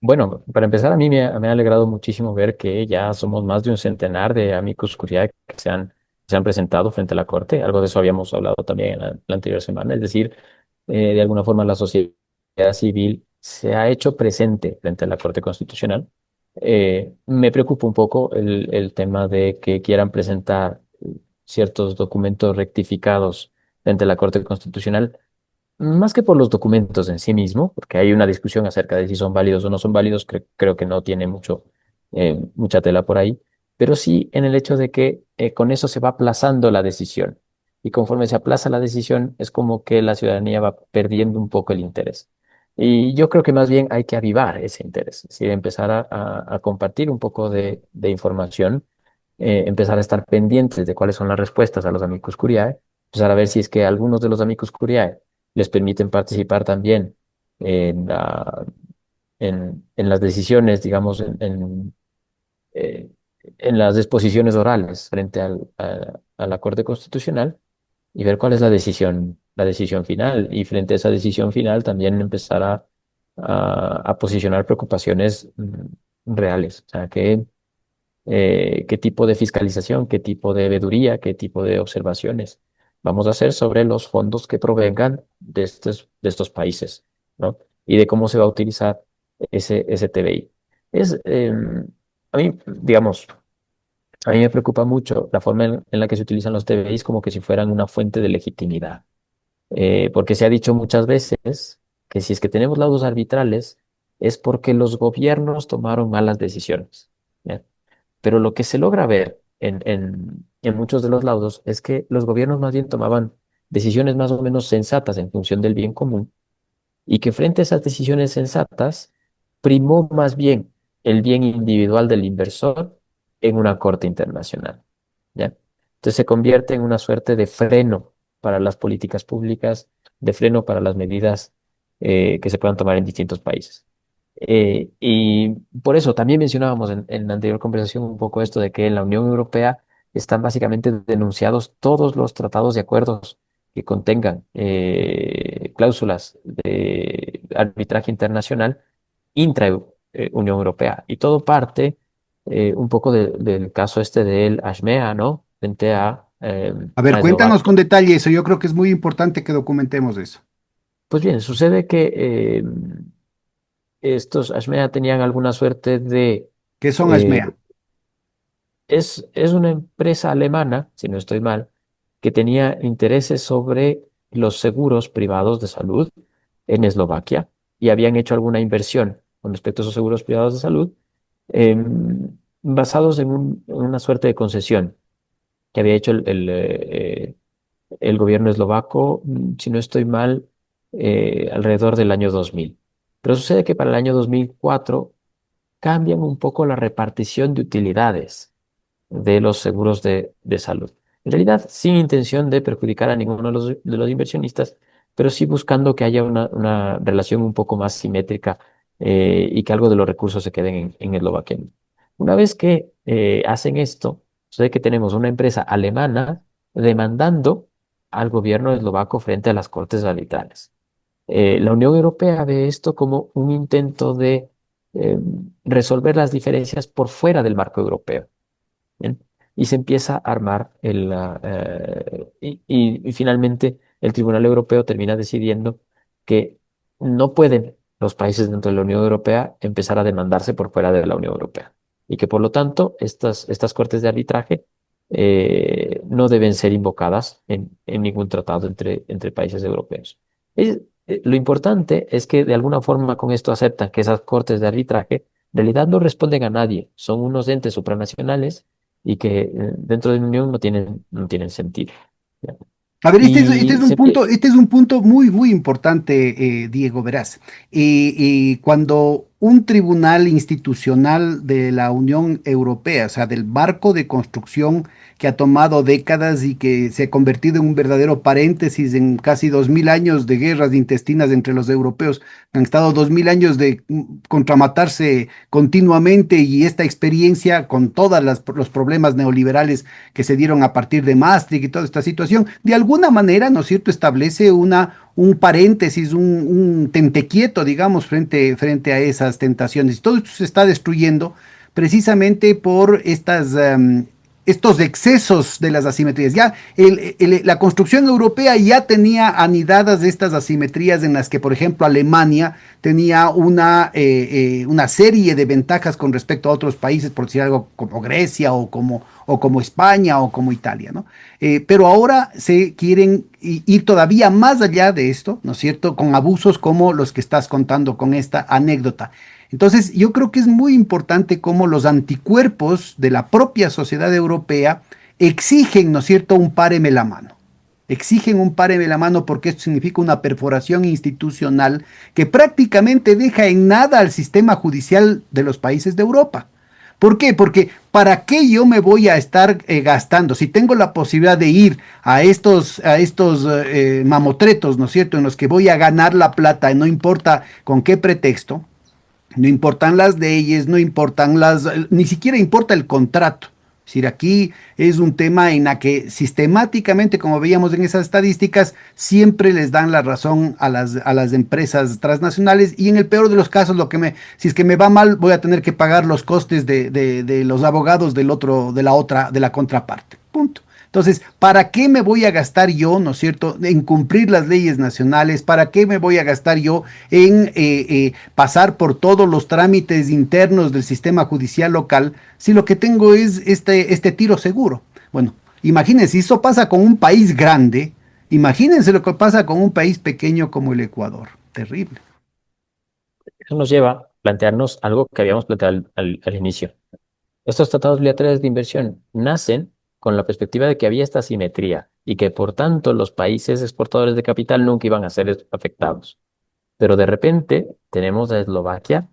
Bueno, para empezar, a mí me ha alegrado muchísimo ver que ya somos más de un centenar de amicus curiae que se han presentado frente a la Corte. Algo de eso habíamos hablado también en la anterior semana. Es decir, de alguna forma la sociedad civil se ha hecho presente frente a la Corte Constitucional. Me preocupa un poco el tema de que quieran presentar ciertos documentos rectificados frente a la Corte Constitucional más que por los documentos en sí mismo, porque hay una discusión acerca de si son válidos o no son válidos, creo que no tiene mucha tela por ahí, pero sí en el hecho de que con eso se va aplazando la decisión. Y conforme se aplaza la decisión, es como que la ciudadanía va perdiendo un poco el interés. Y yo creo que más bien hay que avivar ese interés, es decir, empezar a compartir un poco de información, empezar a estar pendientes de cuáles son las respuestas a los amicus curiae, empezar a ver si es que algunos de los amicus curiae les permiten participar también en, en las decisiones, digamos, eh, en las exposiciones orales frente a la Corte Constitucional y ver cuál es la decisión final. Y frente a esa decisión final también empezar a posicionar preocupaciones reales. O sea, qué tipo de fiscalización, qué tipo de veeduría, qué tipo de observaciones vamos a hacer sobre los fondos que provengan de estos países, ¿no? Y de cómo se va a utilizar ese TBI. Es, a mí, digamos, a mí me preocupa mucho la forma en la que se utilizan los TBIs como que si fueran una fuente de legitimidad. Porque se ha dicho muchas veces que si es que tenemos laudos arbitrales es porque los gobiernos tomaron malas decisiones. ¿Ya? Pero lo que se logra ver en muchos de los laudos es que los gobiernos más bien tomaban decisiones más o menos sensatas en función del bien común y que frente a esas decisiones sensatas primó más bien el bien individual del inversor en una corte internacional. ¿Ya? Entonces se convierte en una suerte de freno para las políticas públicas, de freno para las medidas que se puedan tomar en distintos países. Y por eso también mencionábamos en la anterior conversación un poco esto de que en la Unión Europea están básicamente denunciados todos los tratados y acuerdos que contengan cláusulas de arbitraje internacional intra Unión Europea. Y todo parte un poco del caso este del Ashmea, ¿no? Frente a A ver, a cuéntanos Eslovaquia. con detalle eso. Yo creo que es muy importante que documentemos eso. Pues bien, sucede que estos Ashmea tenían alguna suerte de... ¿Qué son eh, ASMEA? es una empresa alemana, si no estoy mal, que tenía intereses sobre los seguros privados de salud en Eslovaquia y habían hecho alguna inversión con respecto a esos seguros privados de salud basados en, en una suerte de concesión que había hecho el gobierno eslovaco, si no estoy mal, alrededor del año 2000. Pero sucede que para el año 2004 cambian un poco la repartición de utilidades de los seguros de salud. En realidad, sin intención de perjudicar a ninguno de los inversionistas, pero sí buscando que haya una relación un poco más simétrica y que algo de los recursos se queden en Eslovaquia. Una vez que hacen esto, sucede que tenemos una empresa alemana demandando al gobierno eslovaco frente a las cortes arbitrales. La Unión Europea ve esto como un intento de eh, resolver las diferencias por fuera del marco europeo. ¿Bien? Y se empieza a armar y finalmente el Tribunal Europeo termina decidiendo que no pueden los países dentro de la Unión Europea empezar a demandarse por fuera de la Unión Europea y que por lo tanto estas cortes de arbitraje no deben ser invocadas en ningún tratado entre países europeos. Lo importante es que de alguna forma con esto aceptan que esas cortes de arbitraje en realidad no responden a nadie, son unos entes supranacionales y que dentro de la Unión no tienen sentido. ¿Ya? A ver, Y se empie- este es un punto muy, muy importante, Diego, verás. Cuando un tribunal institucional de la Unión Europea, o sea, del marco de construcción que ha tomado décadas y que se ha convertido en un verdadero paréntesis en casi 2000 años de guerras intestinas entre los europeos, han estado 2000 años de contramatarse continuamente y esta experiencia con todos los problemas neoliberales que se dieron a partir de Maastricht y toda esta situación, de alguna manera, ¿no es cierto?, establece un paréntesis, un tentequieto, digamos, frente a esas tentaciones. Y todo esto se está destruyendo precisamente por estos excesos de las asimetrías. Ya la construcción europea ya tenía anidadas estas asimetrías en las que, por ejemplo, Alemania tenía una serie de ventajas con respecto a otros países, por decir algo como Grecia o como España o como Italia, ¿no? Pero ahora se quieren ir todavía más allá de esto, ¿no es cierto?, con abusos como los que estás contando con esta anécdota. Entonces, yo creo que es muy importante cómo los anticuerpos de la propia sociedad europea exigen, ¿no es cierto?, un páreme la mano. Exigen un páreme la mano porque esto significa una perforación institucional que prácticamente deja en nada al sistema judicial de los países de Europa. ¿Por qué? Porque ¿para qué yo me voy a estar gastando? Si tengo la posibilidad de ir a estos mamotretos, ¿no es cierto?, en los que voy a ganar la plata, no importa con qué pretexto, no importan las leyes, no importan ni siquiera importa el contrato. Es decir, aquí es un tema en la que sistemáticamente, como veíamos en esas estadísticas, siempre les dan la razón a las empresas transnacionales y en el peor de los casos, si es que me va mal, voy a tener que pagar los costes de los abogados de la contraparte. Punto. Entonces, ¿para qué me voy a gastar yo, no es cierto, en cumplir las leyes nacionales? ¿Para qué me voy a gastar yo en pasar por todos los trámites internos del sistema judicial local si lo que tengo es este tiro seguro? Bueno, imagínense, si eso pasa con un país grande, imagínense lo que pasa con un país pequeño como el Ecuador. Terrible. Eso nos lleva a plantearnos algo que habíamos planteado al inicio. Estos tratados bilaterales de inversión nacen con la perspectiva de que había esta asimetría y que por tanto los países exportadores de capital nunca iban a ser afectados. Pero de repente tenemos a Eslovaquia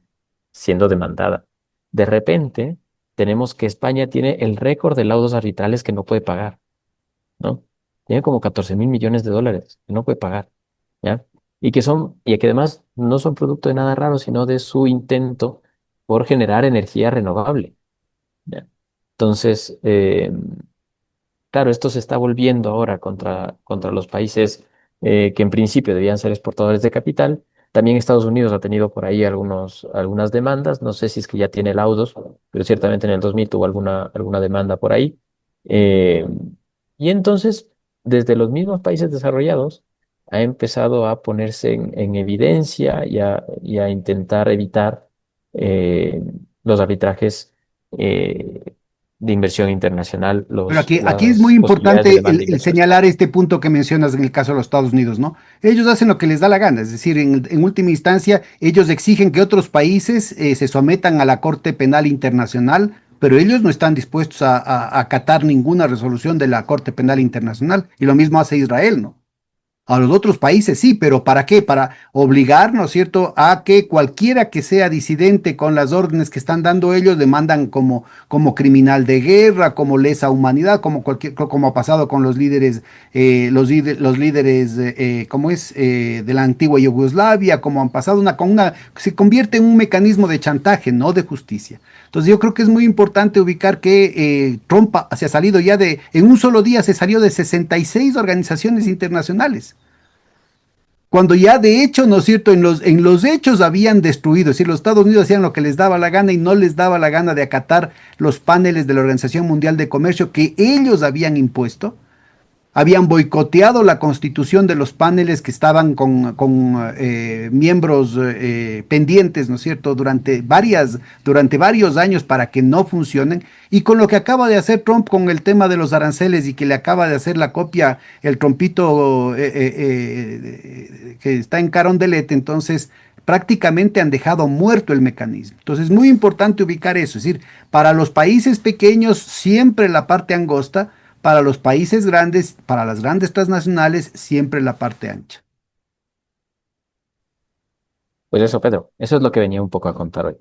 siendo demandada. De repente tenemos que España tiene el récord de laudos arbitrales que no puede pagar, ¿no? Tiene como 14.000 millones de dólares que no puede pagar, ¿ya? Y que además no son producto de nada raro, sino de su intento por generar energía renovable, ¿ya? Entonces, claro, esto se está volviendo ahora contra los países que en principio debían ser exportadores de capital. También Estados Unidos ha tenido por ahí algunas demandas. No sé si es que ya tiene laudos, pero ciertamente en el 2000 tuvo alguna demanda por ahí. Eh, Y entonces, desde los mismos países desarrollados, ha empezado a ponerse en evidencia y a intentar evitar eh, los arbitrajes de inversión internacional, Pero aquí es muy las posibilidades de importante demanda el inversora. señalar este punto que mencionas en el caso de los Estados Unidos, ¿no? Ellos hacen lo que les da la gana, es decir, en última instancia, ellos exigen que otros países se sometan a la Corte Penal Internacional, pero ellos no están dispuestos a acatar ninguna resolución de la Corte Penal Internacional, y lo mismo hace Israel, ¿no? A los otros países sí, pero ¿para qué? Para obligar, ¿no es cierto?, a que cualquiera que sea disidente con las órdenes que están dando ellos demandan como criminal de guerra, como lesa humanidad, como ha pasado con los líderes, los líderes, ¿cómo es?, de la antigua Yugoslavia, como han pasado se convierte en un mecanismo de chantaje, no de justicia. Entonces yo creo que es muy importante ubicar que Trump se ha salido ya en un solo día se salió de 66 organizaciones internacionales. Cuando ya de hecho, ¿no es cierto?, en los hechos habían destruido, es decir, los Estados Unidos hacían lo que les daba la gana y no les daba la gana de acatar los paneles de la Organización Mundial de Comercio que ellos habían impuesto, habían boicoteado la constitución de los paneles que estaban con miembros pendientes, ¿no es cierto?, durante varios años para que no funcionen. Y con lo que acaba de hacer Trump con el tema de los aranceles y que le acaba de hacer la copia el Trumpito que está en Carondelet, entonces prácticamente han dejado muerto el mecanismo. Entonces es muy importante ubicar eso, es decir, para los países pequeños siempre la parte angosta, para los países grandes, para las grandes transnacionales, siempre la parte ancha. Pues eso, Pedro, eso es lo que venía un poco a contar hoy.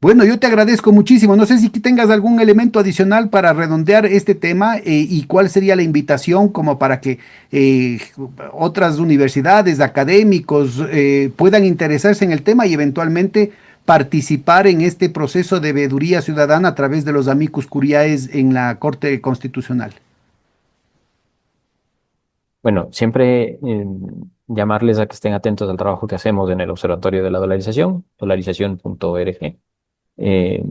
Bueno, yo te agradezco muchísimo. No sé si tengas algún elemento adicional para redondear este tema y cuál sería la invitación como para que otras universidades, académicos puedan interesarse en el tema y eventualmente participar en este proceso de veeduría ciudadana a través de los amicus curiae en la Corte Constitucional. Bueno, siempre llamarles a que estén atentos al trabajo que hacemos en el Observatorio de la Dolarización, dolarización.org. Eh,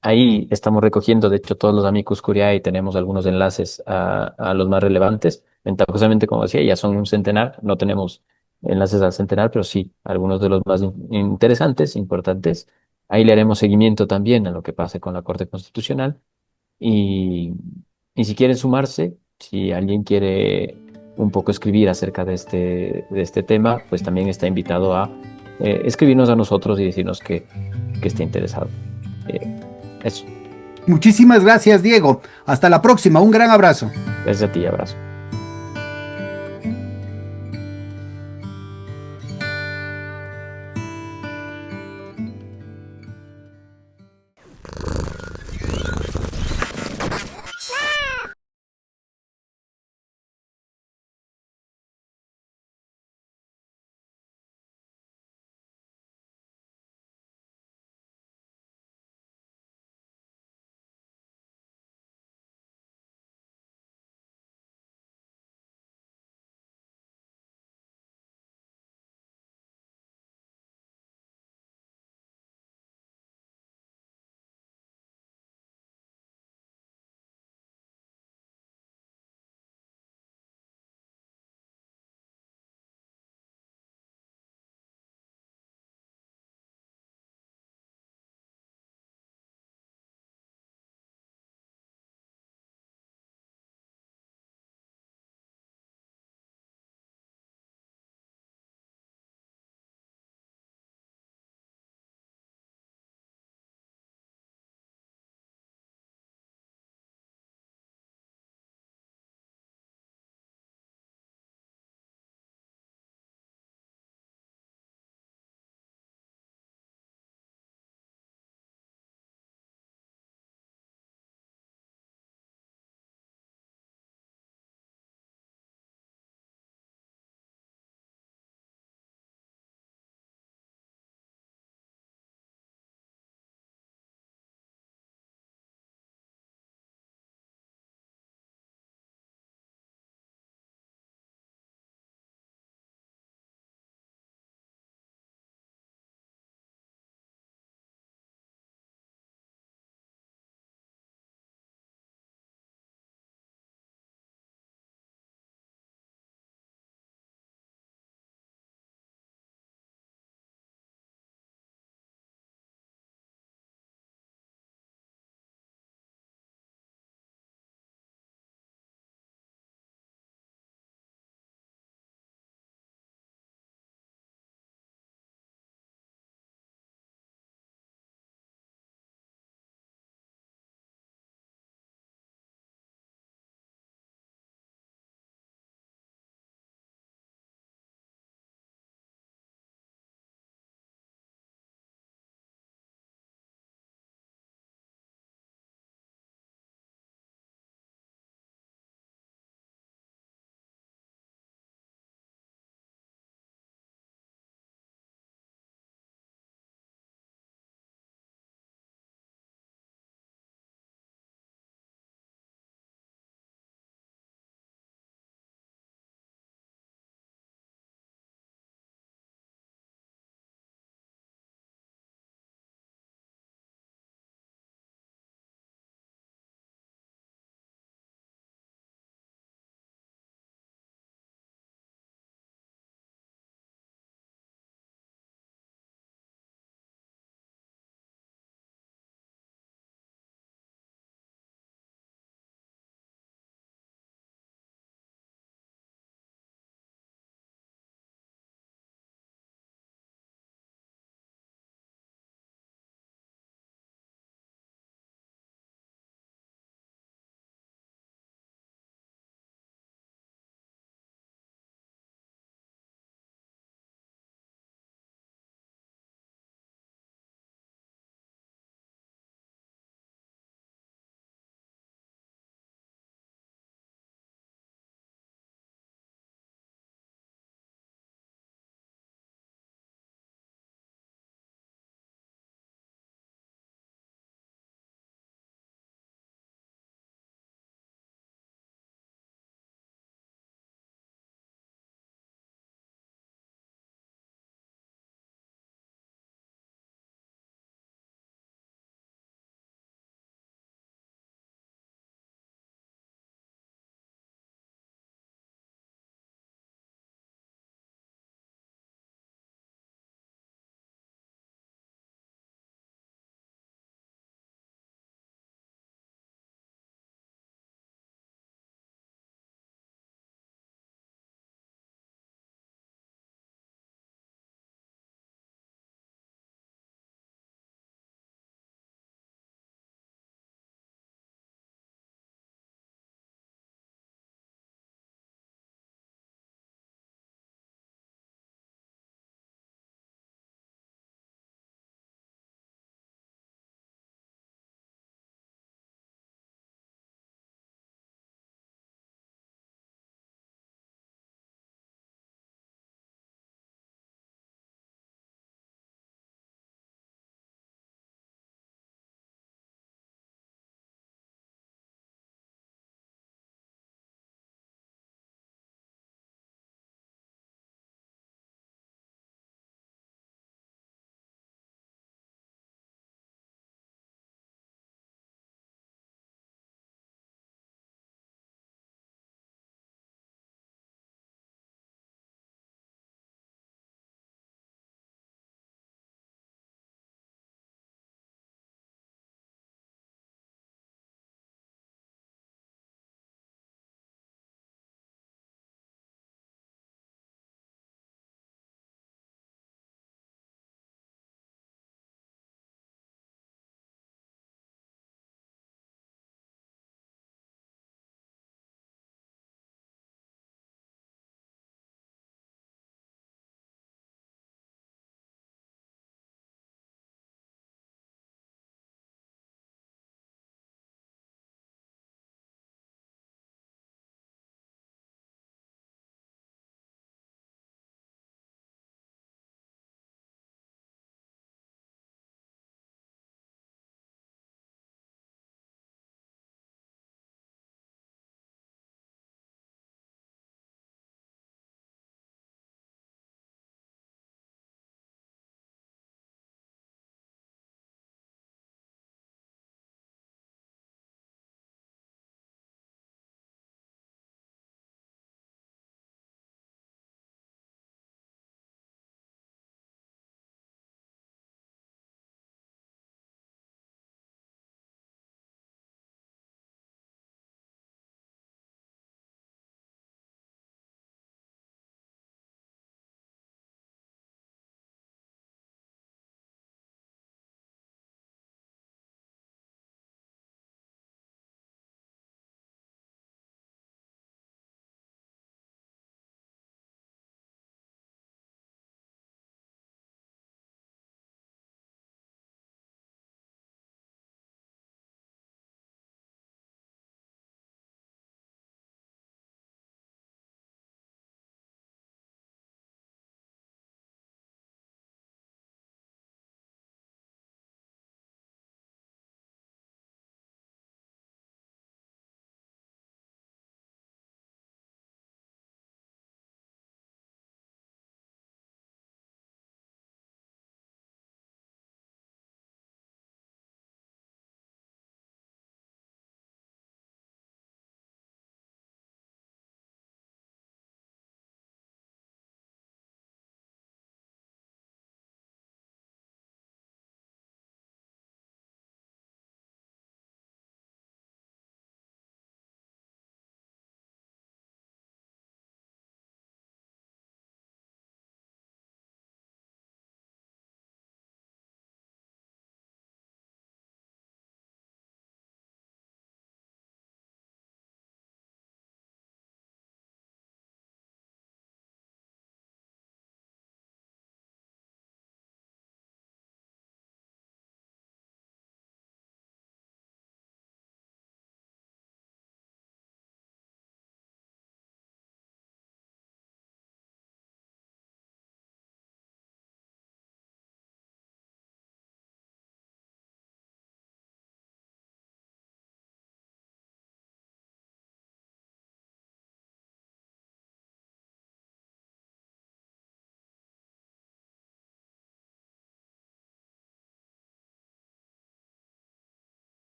Ahí estamos recogiendo, de hecho, todos los amicus curiae y tenemos algunos enlaces a los más relevantes. Ventajosamente, como decía, ya son un centenar, no tenemos enlaces al centenar, pero sí algunos de los más interesantes, importantes. Ahí le haremos seguimiento también a lo que pase con la Corte Constitucional. Y, y si quieren sumarse, si alguien quiere un poco escribir acerca de este tema, pues también está invitado a escribirnos a nosotros y decirnos que esté interesado. Eh, Eso. Muchísimas gracias, Diego. Hasta la próxima. Un gran abrazo. Gracias a ti, abrazo.